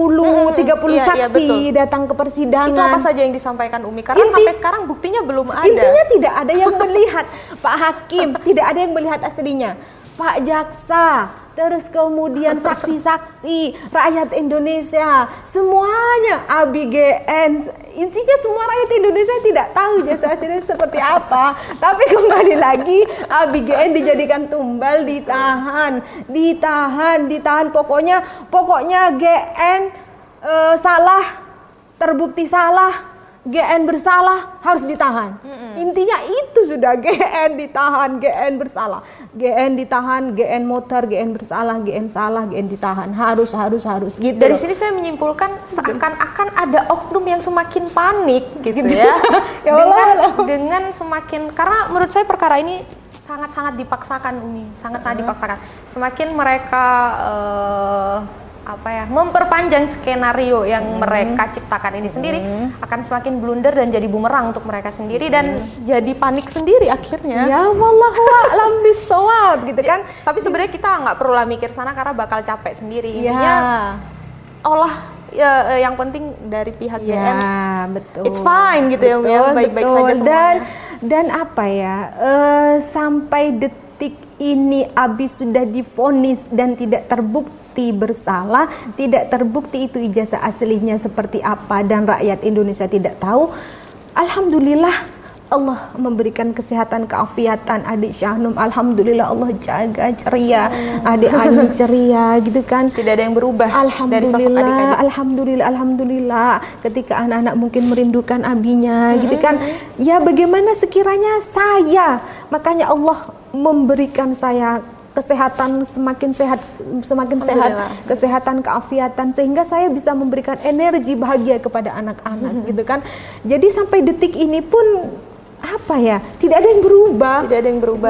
saksi datang ke persidangan. Itu apa saja yang disampaikan Umi? Karena sampai sekarang buktinya belum ada. Intinya tidak ada yang melihat Pak Hakim, tidak ada yang melihat aslinya. Pak Jaksa, terus kemudian saksi-saksi, rakyat Indonesia, semuanya ABGN. Intinya semua rakyat Indonesia tidak tahu jasa aslinya seperti apa. Tapi kembali lagi, ABGN dijadikan tumbal, ditahan. Pokoknya GN salah, terbukti salah, GN bersalah, harus ditahan. Intinya itu sudah, GN ditahan, GN bersalah, GN ditahan, GN motor, GN bersalah, GN salah, GN ditahan, harus gitu. Dari sini saya menyimpulkan seakan-akan ada oknum yang semakin panik gitu ya. Ya Allah, dengan semakin, karena menurut saya perkara ini sangat-sangat dipaksakan, Umi, sangat-sangat dipaksakan. Semakin mereka memperpanjang skenario yang mereka ciptakan ini sendiri, akan semakin blunder dan jadi bumerang untuk mereka sendiri, dan jadi panik sendiri akhirnya. Ya wallahu a'lam bissawab gitu kan. Tapi sebenarnya kita nggak perlu lah mikir sana karena bakal capek sendiri. Intinya yang penting dari pihak GN, betul, it's fine gitu, ya, baik-baik saja semuanya. Dan apa ya, sampai detik ini Abi sudah divonis dan tidak terbukti bersalah, tidak terbukti itu ijazah aslinya seperti apa, dan rakyat Indonesia tidak tahu. Alhamdulillah Allah memberikan kesehatan, keafiatan adik Syahnum. Alhamdulillah Allah jaga ceria, adik Ani ceria gitu kan. Tidak ada yang berubah. Alhamdulillah. Ketika anak-anak mungkin merindukan abinya gitu kan. Ya bagaimana sekiranya saya, makanya Allah memberikan saya kesehatan, semakin sehat, kesehatan, keafiatan, sehingga saya bisa memberikan energi bahagia kepada anak-anak gitu kan. Jadi sampai detik ini pun tidak ada yang berubah,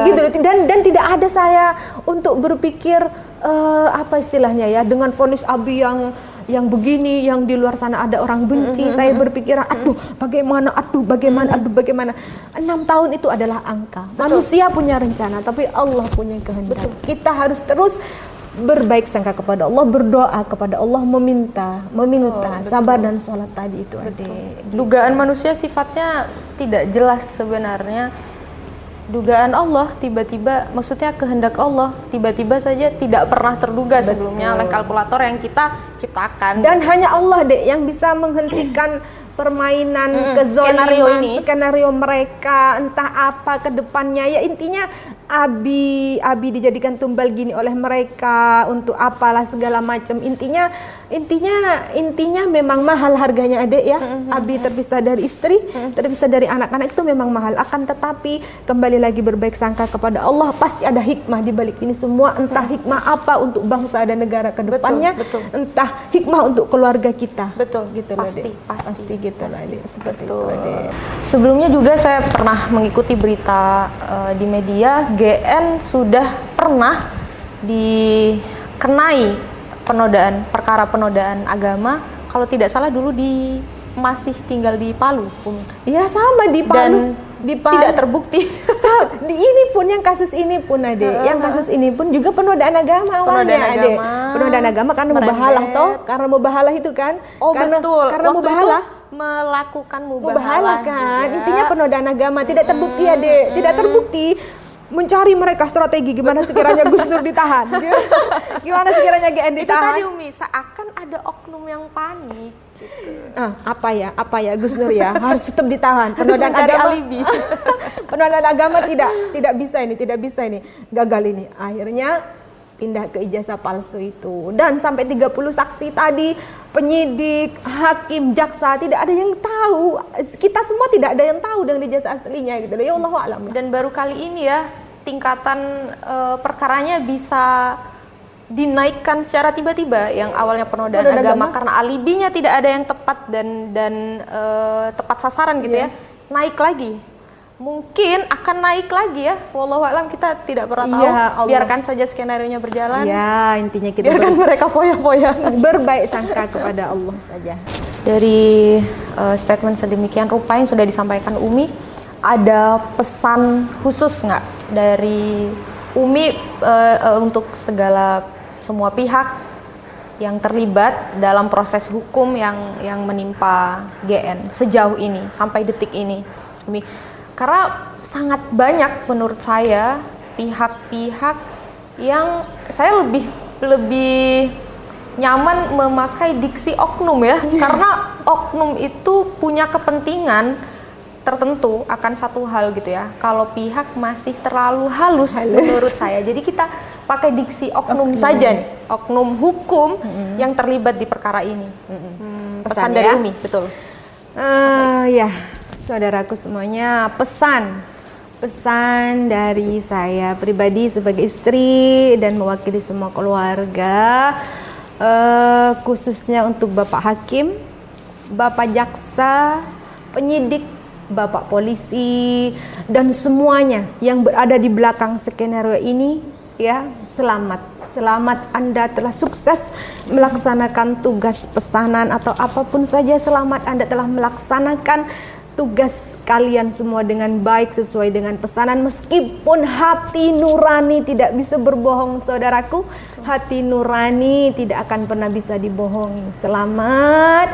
gitu loh. Dan tidak ada saya untuk berpikir istilahnya ya, dengan vonis Abi yang begini, yang di luar sana ada orang benci, saya berpikiran bagaimana 6 tahun itu adalah angka. Manusia punya rencana, tapi Allah punya kehendak. Kita harus terus berbaik sangka kepada Allah, berdoa kepada Allah, meminta sabar dan sholat tadi itu. Dugaan manusia sifatnya tidak jelas sebenarnya. Dugaan Allah tiba-tiba, maksudnya kehendak Allah tiba-tiba saja tidak pernah terduga sebelumnya oleh kalkulator yang kita ciptakan. Dan hanya Allah yang bisa menghentikan permainan kezoliman, skenario mereka, entah apa ke depannya. Ya intinya Abi dijadikan tumbal gini oleh mereka untuk apalah segala macam. Intinya memang mahal harganya, Adek ya. Abi terpisah dari istri, terpisah dari anak-anak, itu memang mahal. Akan tetapi kembali lagi berbaik sangka kepada Allah, pasti ada hikmah di balik ini semua. Entah hikmah apa untuk bangsa dan negara ke depannya, entah hikmah untuk keluarga kita. Gitu pasti gitu lah, Adek. Seperti itu, Adek. Sebelumnya juga saya pernah mengikuti berita di media, GN sudah pernah dikenai perkara penodaan agama, kalau tidak salah dulu masih tinggal di Palu, Iya sama di Palu. Tidak terbukti. Ini pun yang kasus ini pun Adek, yang kasus ini pun juga penodaan agama awalnya, Adek. Penodaan agama karena mubahalah karena mubahalah itu kan. Karena mubahalah melakukan mubahalah kan. Intinya penodaan agama tidak terbukti, Adek. Tidak terbukti. Mencari mereka strategi gimana sekiranya Gus Nur ditahan. Gimana sekiranya GN ditahan. Itu tadi Umi, seakan ada oknum yang panik gitu. Apa ya Gus Nur ya, harus tetap ditahan. Penodaan agama alibi. Penodaan agama tidak bisa ini, gagal ini. Akhirnya pindah ke ijazah palsu itu, dan sampai 30 saksi tadi, penyidik, hakim, jaksa, tidak ada yang tahu. Kita semua tidak ada yang tahu dengan ijazah aslinya gitu. Ya Allah a'lam. Dan baru kali ini ya tingkatan perkaranya bisa dinaikkan secara tiba-tiba. Yang awalnya penodaan agama karena alibinya tidak ada yang tepat dan tepat sasaran gitu ya, naik lagi. Mungkin akan naik lagi ya, wallahu a'lam, kita tidak pernah tahu. Biarkan saja skenario-nya berjalan. Ya, intinya kita biarkan mereka foya-foya. Berbaik sangka kepada Allah saja. Dari statement sedemikian rupa yang sudah disampaikan Umi, ada pesan khusus nggak dari Umi untuk semua pihak yang terlibat dalam proses hukum yang menimpa GN sejauh ini sampai detik ini, Umi? Karena sangat banyak menurut saya pihak-pihak yang saya lebih nyaman memakai diksi oknum ya, karena oknum itu punya kepentingan tertentu akan satu hal gitu ya. Kalau pihak masih terlalu halus menurut saya, jadi kita pakai diksi oknum saja nih, oknum hukum yang terlibat di perkara ini. Pesan dari Umi, betul. Ya, saudaraku semuanya, pesan dari saya pribadi sebagai istri dan mewakili semua keluarga, khususnya untuk Bapak Hakim, Bapak Jaksa, penyidik, Bapak Polisi, dan semuanya yang berada di belakang skenario ini, ya, selamat Anda telah sukses melaksanakan tugas pesanan atau apapun saja. Selamat Anda telah melaksanakan tugas kalian semua dengan baik sesuai dengan pesanan, meskipun hati nurani tidak bisa berbohong, saudaraku. Hati nurani tidak akan pernah bisa dibohongi. Selamat.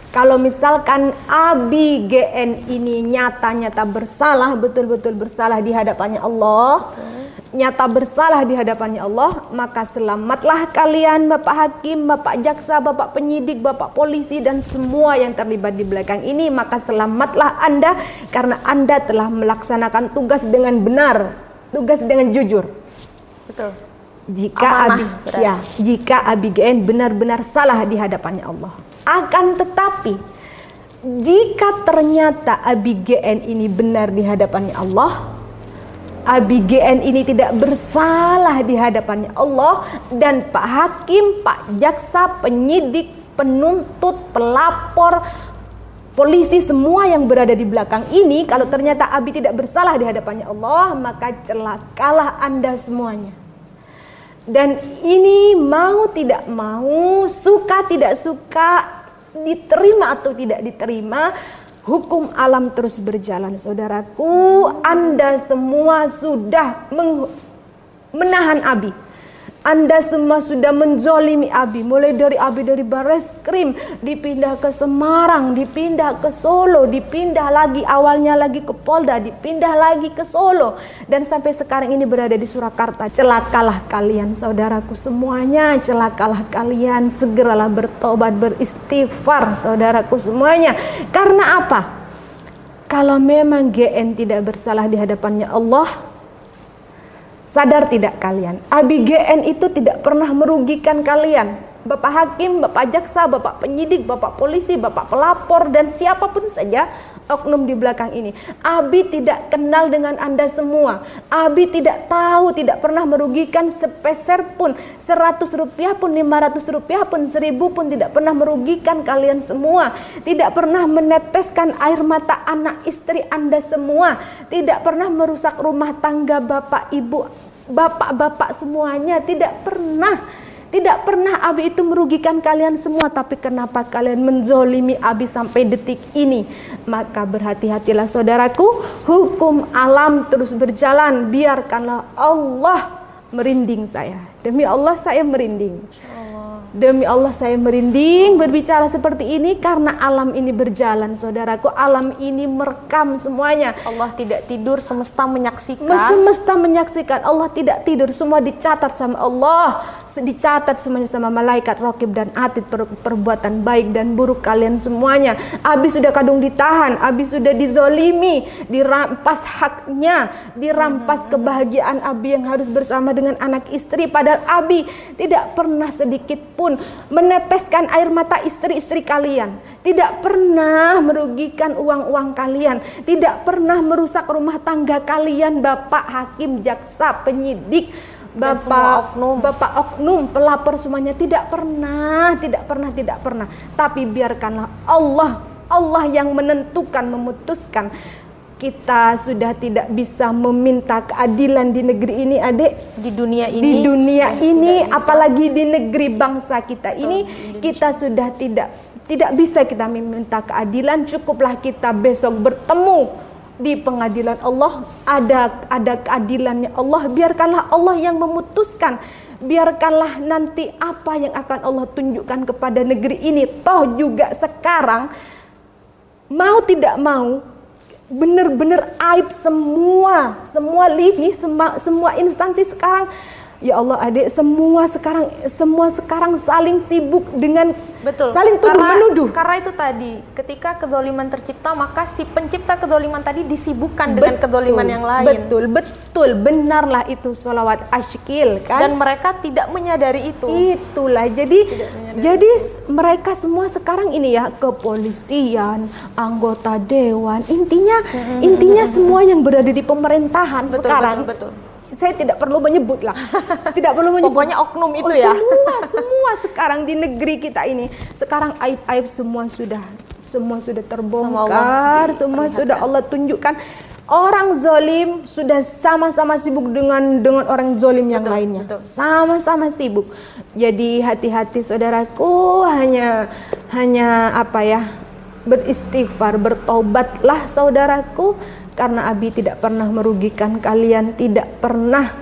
Kalau misalkan Abi GN ini nyata-nyata bersalah, betul-betul bersalah di hadapannya Allah, nyata bersalah di hadapannya Allah, maka selamatlah kalian, Bapak Hakim, Bapak Jaksa, Bapak Penyidik, Bapak Polisi, dan semua yang terlibat di belakang ini. Maka selamatlah Anda, karena Anda telah melaksanakan tugas dengan benar, tugas dengan jujur. Betul. Jika Abi GN benar-benar salah di hadapannya Allah. Akan tetapi, jika ternyata Abi GN ini benar di hadapannya Allah, Abi GN ini tidak bersalah di hadapannya Allah, dan Pak Hakim, Pak Jaksa, penyidik, penuntut, pelapor, polisi, semua yang berada di belakang ini, kalau ternyata Abi tidak bersalah di hadapannya Allah, maka celakalah Anda semuanya. Dan ini mau tidak mau, suka tidak suka, diterima atau tidak diterima, hukum alam terus berjalan, saudaraku. Anda semua sudah menahan Abi. Anda semua sudah menzolimi Abi. Mulai dari Abi dari Bareskrim, dipindah ke Semarang, dipindah ke Solo, dipindah lagi, awalnya lagi ke Polda, dipindah lagi ke Solo, dan sampai sekarang ini berada di Surakarta. Celakalah kalian, saudaraku semuanya. Celakalah kalian. Segeralah bertobat, beristighfar, saudaraku semuanya. Karena apa? Kalau memang GN tidak bersalah di hadapannya Allah, sadar tidak kalian? Abi GN itu tidak pernah merugikan kalian. Bapak Hakim, Bapak Jaksa, Bapak Penyidik, Bapak Polisi, Bapak Pelapor, dan siapapun saja oknum di belakang ini. Abi tidak kenal dengan Anda semua. Abi tidak tahu, tidak pernah merugikan sepeser pun. 100 rupiah pun, 500 rupiah pun, 1000 pun tidak pernah merugikan kalian semua. Tidak pernah meneteskan air mata anak istri Anda semua. Tidak pernah merusak rumah tangga Bapak Ibu, Bapak-bapak semuanya. Tidak pernah. Tidak pernah Abi itu merugikan kalian semua. Tapi kenapa kalian menzolimi Abi sampai detik ini? Maka berhati-hatilah, saudaraku. Hukum alam terus berjalan. Biarkanlah Allah merinding saya. Demi Allah saya merinding. Demi Allah saya merinding berbicara seperti ini, karena alam ini berjalan, saudaraku. Alam ini merekam semuanya. Allah tidak tidur, semesta menyaksikan. Semesta menyaksikan. Allah tidak tidur, semua dicatat sama Allah. dicatat semuanya sama malaikat Raqib dan Atid, perbuatan baik dan buruk kalian semuanya. Abi sudah kadung ditahan, Abi sudah dizolimi, dirampas haknya, dirampas kebahagiaan Abi yang harus bersama dengan anak istri. Padahal Abi tidak pernah sedikit pun meneteskan air mata istri-istri kalian, tidak pernah merugikan uang-uang kalian, tidak pernah merusak rumah tangga kalian, Bapak hakim, jaksa, penyidik, Bapak oknum, pelapor, semuanya tidak pernah. Tapi biarkanlah Allah yang menentukan, memutuskan. Kita sudah tidak bisa meminta keadilan di negeri ini, adik. Di dunia ini, apalagi di negeri bangsa kita ini, kita sudah tidak bisa kita meminta keadilan. Cukuplah kita besok bertemu di pengadilan Allah, ada keadilannya Allah. Biarkanlah Allah yang memutuskan. Biarkanlah nanti apa yang akan Allah tunjukkan kepada negeri ini. Toh juga sekarang mau tidak mau benar-benar aib semua lini, semua instansi sekarang. Ya Allah, adik, semua sekarang saling sibuk dengan saling tuduh menuduh. Karena itu tadi, ketika kezaliman tercipta, maka si pencipta kezaliman tadi disibukkan dengan kezaliman yang lain. Betul, benarlah itu sholawat asyikil kan. Dan mereka tidak menyadari itu. Itulah, jadi mereka semua sekarang ini ya, kepolisian, anggota dewan, intinya semua yang berada di pemerintahan sekarang. Betul. Saya tidak perlu menyebut lah, Pokoknya oknum itu ya. Semua sekarang di negeri kita ini sekarang aib-aib semua sudah terbongkar, semua sudah Allah tunjukkan. Orang zalim sudah sama-sama sibuk dengan orang zalim yang lainnya. Sama-sama sibuk. Jadi hati-hati saudaraku, hanya apa ya? Beristighfar, bertobatlah saudaraku. Karena Abi tidak pernah merugikan kalian, tidak pernah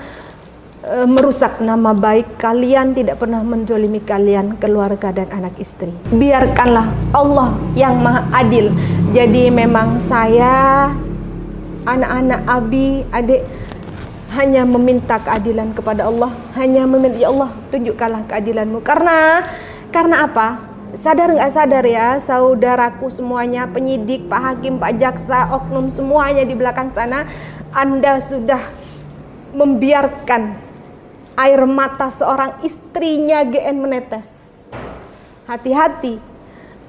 merusak nama baik kalian, tidak pernah menzolimi kalian, keluarga dan anak istri. Biarkanlah Allah yang Maha Adil. Jadi memang saya, anak-anak Abi, adik, hanya meminta keadilan kepada Allah, hanya meminta, ya Allah tunjukkanlah keadilanmu. Karena apa? Sadar nggak sadar ya saudaraku semuanya, penyidik, Pak Hakim, Pak Jaksa, oknum semuanya di belakang sana, Anda sudah membiarkan air mata seorang istrinya GN menetes. Hati-hati.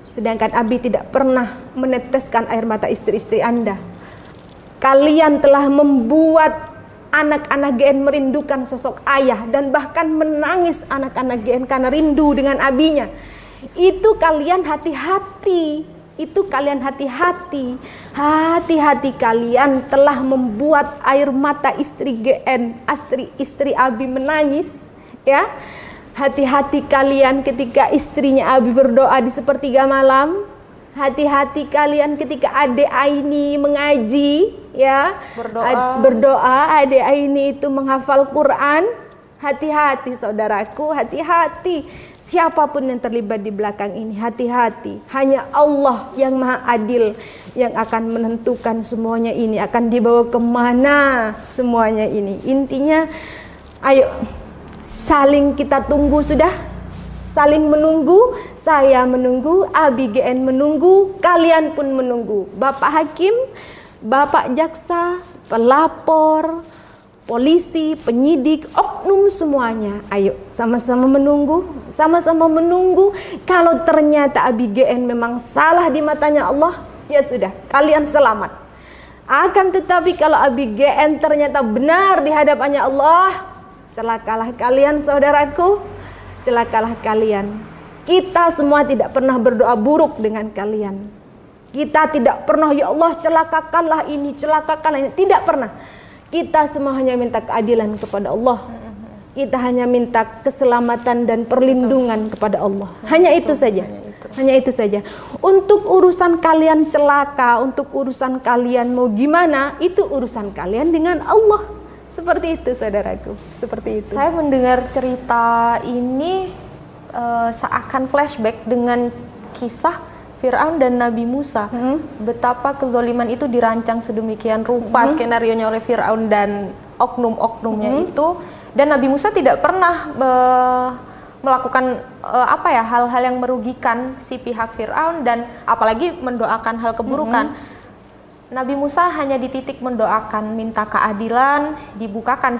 Sedangkan Abi tidak pernah meneteskan air mata istri-istri Anda. Kalian telah membuat anak-anak GN merindukan sosok ayah, dan bahkan menangis anak-anak GN karena rindu dengan abinya. Itu kalian hati-hati. Hati-hati kalian telah membuat air mata istri GN, istri Abi menangis, ya. Hati-hati kalian ketika istrinya Abi berdoa di sepertiga malam. Hati-hati kalian ketika adik Aini mengaji, ya. Berdoa, adik Aini itu menghafal Quran. Hati-hati saudaraku, hati-hati. Siapapun yang terlibat di belakang ini, hati-hati. Hanya Allah yang Maha Adil yang akan menentukan semuanya ini, akan dibawa kemana semuanya ini. Intinya, ayo saling kita tunggu sudah, saling menunggu. Saya menunggu, Abi GN menunggu, kalian pun menunggu. Bapak Hakim, Bapak Jaksa, pelapor, polisi, penyidik, oknum semuanya, ayo sama-sama menunggu. Kalau ternyata Abi GN memang salah di matanya Allah, ya sudah, kalian selamat. Akan tetapi kalau Abi GN ternyata benar di hadapannya Allah, celakalah kalian saudaraku, celakalah kalian. Kita semua tidak pernah berdoa buruk dengan kalian. Kita tidak pernah, ya Allah celakakanlah ini, tidak pernah. Kita semua hanya minta keadilan kepada Allah. Kita hanya minta keselamatan dan perlindungan kepada Allah. Hanya itu saja. Untuk urusan kalian celaka, untuk urusan kalian mau gimana, itu urusan kalian dengan Allah. Seperti itu saudaraku, seperti itu. Saya mendengar cerita ini seakan flashback dengan kisah Fir'aun dan Nabi Musa. Betapa kezaliman itu dirancang sedemikian rupa skenarionya oleh Fir'aun dan oknum-oknumnya itu, Dan Nabi Musa tidak pernah melakukan hal-hal yang merugikan si pihak Fir'aun dan apalagi mendoakan hal keburukan. Nabi Musa hanya di titik mendoakan, minta keadilan, dibukakan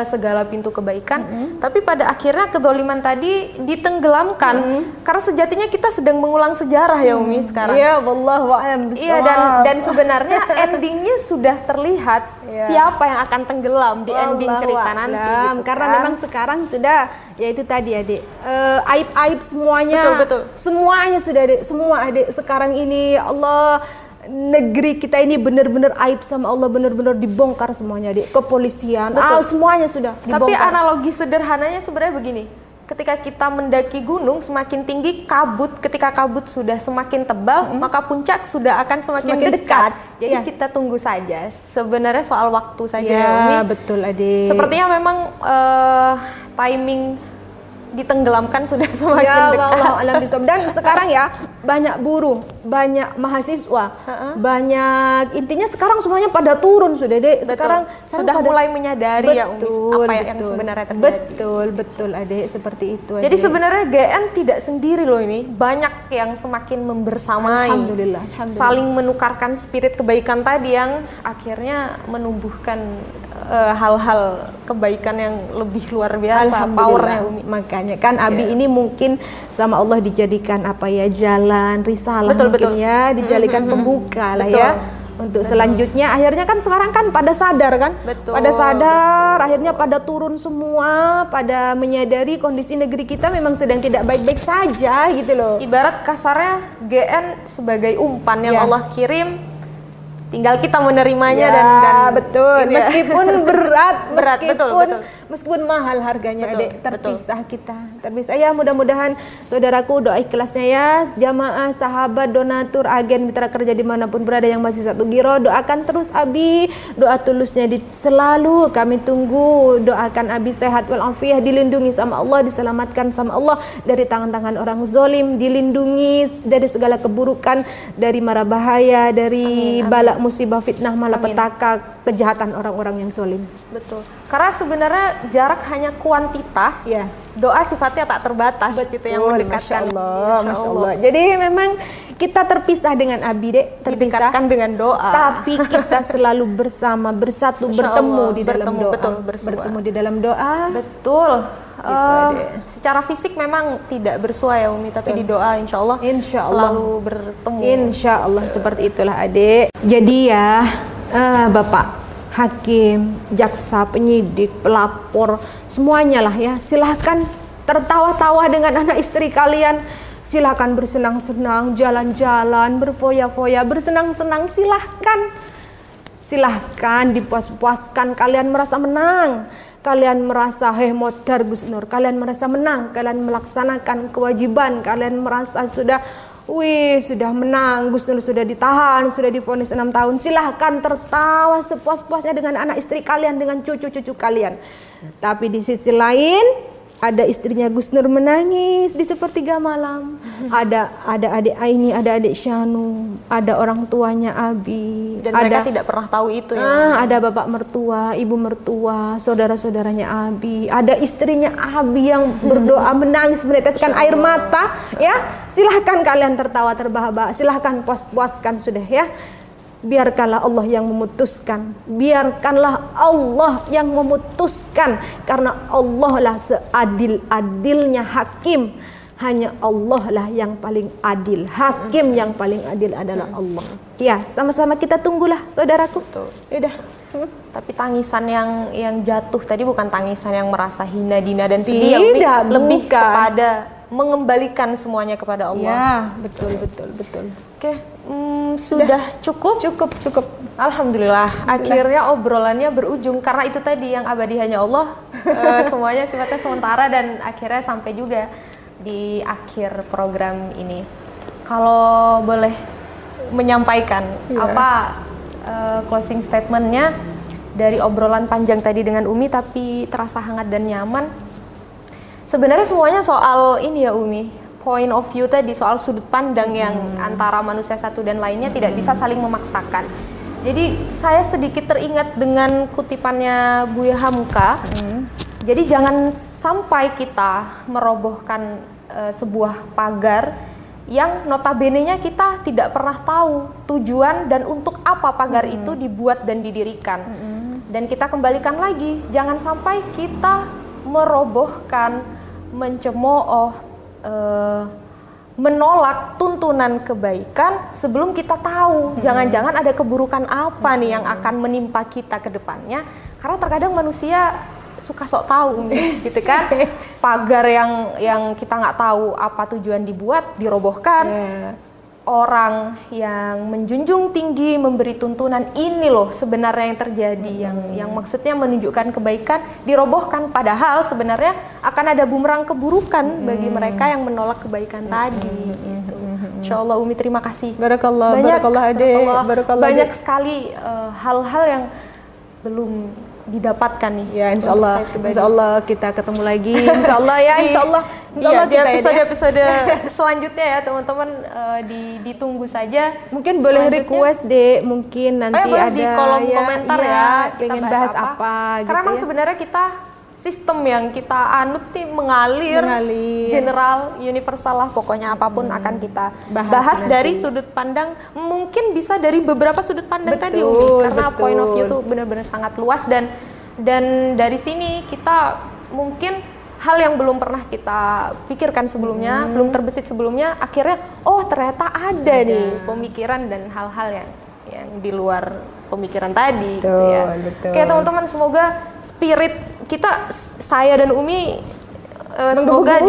segala pintu kebaikan. Tapi pada akhirnya kedoliman tadi ditenggelamkan. Karena sejatinya kita sedang mengulang sejarah ya Umi sekarang. Iya, wallahu a'lam bishawab. Iya, dan sebenarnya endingnya sudah terlihat siapa yang akan tenggelam di ending cerita nanti. Gitu, karena memang sekarang sudah, ya itu tadi adik, aib-aib semuanya. Betul. Semuanya sudah adik, semua adik. Sekarang ini Allah, negeri kita ini benar-benar aib sama Allah, benar-benar dibongkar semuanya adik. Kepolisian, semuanya sudah dibongkar. Tapi analogi sederhananya sebenarnya begini. Ketika kita mendaki gunung semakin tinggi kabut, ketika kabut sudah semakin tebal, maka puncak sudah akan semakin dekat. Jadi kita tunggu saja. Sebenarnya soal waktu saja ya Umi. Betul adik. Sepertinya memang timing ditenggelamkan sudah semakin dekat. Dan sekarang ya banyak buruh, banyak mahasiswa, banyak, intinya sekarang semuanya pada turun sudah dek. Sekarang sudah mulai menyadari ya Umi apa yang sebenarnya terjadi. Betul adik, seperti itu. Jadi sebenarnya GN tidak sendiri loh ini, banyak yang semakin membersamai. Alhamdulillah. Saling menukarkan spirit kebaikan tadi yang akhirnya menumbuhkan hal-hal kebaikan yang lebih luar biasa powernya Umi. Makanya kan Abi ini mungkin sama Allah dijadikan jalan risalah, mungkin ya dijadikan pembuka lah ya untuk selanjutnya. Akhirnya kan sekarang kan pada sadar kan, pada sadar, akhirnya pada turun semua, pada menyadari kondisi negeri kita memang sedang tidak baik-baik saja gitu loh. Ibarat kasarnya GN sebagai umpan yang Allah kirim, tinggal kita menerimanya dan meskipun berat, meskipun mahal harganya adik, kita terpisah ya. Mudah-mudahan saudaraku doa ikhlasnya ya, jamaah, sahabat, donatur, agen, mitra kerja dimanapun berada yang masih satu giro, doakan terus Abi, doa tulusnya selalu kami tunggu. Doakan Abi sehat walafiat, dilindungi sama Allah, diselamatkan sama Allah dari tangan-tangan orang zalim, dilindungi dari segala keburukan, dari mara bahaya, dari balak musibah, fitnah, malapetaka, kejahatan orang-orang yang zalim. Betul. Karena sebenarnya jarak hanya kuantitas. Doa sifatnya tak terbatas gitu yang mendekatkan. Masya Allah. Jadi memang kita terpisah dengan Abi dek, didekatkan dengan doa. Tapi kita selalu bersama, bersatu, bertemu di dalam doa. Bertemu di dalam doa. Betul. Secara fisik memang tidak bersua ya Umi, tapi di doa insya Allah selalu bertemu. Insya Allah seperti itulah adik. Jadi ya Bapak hakim, jaksa, penyidik, pelapor, semuanya lah ya, silahkan tertawa-tawa dengan anak istri kalian. Silahkan bersenang-senang, jalan-jalan, berfoya-foya, bersenang-senang, silahkan dipuas-puaskan. Kalian merasa menang, kalian merasa modar Gus Nur, kalian merasa menang, kalian melaksanakan kewajiban, kalian merasa sudah menang, Gus Nur sudah ditahan, sudah divonis 6 tahun. Silahkan tertawa sepuas-puasnya dengan anak istri kalian, dengan cucu-cucu kalian. Tapi di sisi lain ada istrinya Gus Nur menangis di sepertiga malam. Ada adik Aini, ada adik Syanu, ada orang tuanya Abi. Dan mereka tidak pernah tahu itu ya. Ada bapak mertua, ibu mertua, saudara-saudaranya Abi. Ada istrinya Abi yang berdoa menangis meneteskan air mata ya. Silahkan kalian tertawa terbahak-bahak, silahkan puas-puaskan sudah ya. Biarkanlah Allah yang memutuskan, biarkanlah Allah yang memutuskan, karena Allah lah seadil-adilnya hakim. Hanya Allah lah yang paling adil, hakim yang paling adil adalah Allah. Ya, sama-sama kita tunggulah saudaraku. Udah. Tapi tangisan yang jatuh tadi bukan tangisan yang merasa hina, dina dan sedih, lebih kepada mengembalikan semuanya kepada Allah. Ya, betul. Oke, sudah cukup. Alhamdulillah, akhirnya obrolannya berujung karena itu tadi yang abadi hanya Allah. Semuanya sifatnya sementara dan akhirnya sampai juga di akhir program ini. Kalau boleh menyampaikan apa closing statementnya dari obrolan panjang tadi dengan Umi tapi terasa hangat dan nyaman. Sebenarnya semuanya soal ini ya Umi, point of view tadi, soal sudut pandang yang antara manusia satu dan lainnya tidak bisa saling memaksakan. Jadi saya sedikit teringat dengan kutipannya Buya Hamka. Jadi jangan sampai kita merobohkan sebuah pagar yang notabene-nya kita tidak pernah tahu tujuan dan untuk apa pagar itu dibuat dan didirikan. Dan kita kembalikan lagi, jangan sampai kita merobohkan, mencemooh, menolak tuntunan kebaikan sebelum kita tahu jangan-jangan ada keburukan apa nih yang akan menimpa kita ke depannya. Karena terkadang manusia suka sok tahu gitu kan. Pagar yang kita nggak tahu apa tujuan dibuat dirobohkan. Orang yang menjunjung tinggi memberi tuntunan, ini loh sebenarnya yang terjadi, yang maksudnya menunjukkan kebaikan dirobohkan, padahal sebenarnya akan ada bumerang keburukan bagi mereka yang menolak kebaikan tadi gitu. Insya Allah Umi terima kasih. Barakallah, banyak sekali hal-hal yang belum didapatkan nih. Ya, insya Allah kita ketemu lagi. Insya Allah ya, insya Allah di episode selanjutnya ya teman-teman, ditunggu saja. Mungkin boleh request deh, mungkin nanti ada di kolom komentar ya, pengen bahas apa gitu. Karena memang sebenarnya kita sistem yang kita anut nih mengalir, general, universal lah, pokoknya apapun akan kita bahas dari sudut pandang, mungkin bisa dari beberapa sudut pandang tadi Umi, karena point of view itu benar-benar sangat luas, dan dari sini kita mungkin hal yang belum pernah kita pikirkan sebelumnya, belum terbesit sebelumnya, akhirnya ternyata ada nih pemikiran dan hal-hal yang di luar pemikiran tadi. Gitu ya. Oke teman-teman, semoga spirit kita, saya dan Umi, semoga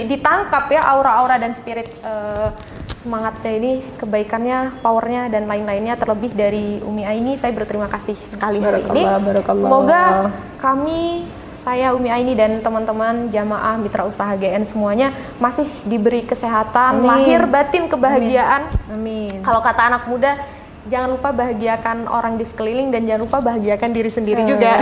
ditangkap ya aura-aura dan spirit semangatnya ini, kebaikannya, powernya dan lain-lainnya. Terlebih dari Umi Aini, saya berterima kasih sekali hari ini. Semoga kami, saya Umi Aini dan teman-teman jamaah mitra usaha GN semuanya masih diberi kesehatan, lahir batin kebahagiaan. Amin. Kalau kata anak muda, jangan lupa bahagiakan orang di sekeliling dan jangan lupa bahagiakan diri sendiri juga.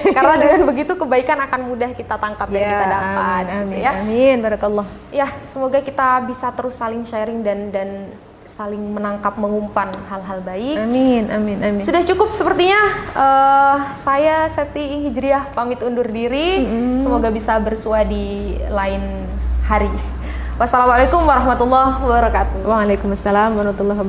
Karena dengan begitu kebaikan akan mudah kita tangkap dan kita dapat. Amin, gitu ya. Amin, barakallah. Ya, semoga kita bisa terus saling sharing dan saling menangkap, mengumpan hal-hal baik. Amin. Sudah cukup sepertinya. Saya Septi Hijriah pamit undur diri. Semoga bisa bersua di lain hari. Wassalamualaikum warahmatullahi wabarakatuh. Waalaikumsalam warahmatullahi wabarakatuh.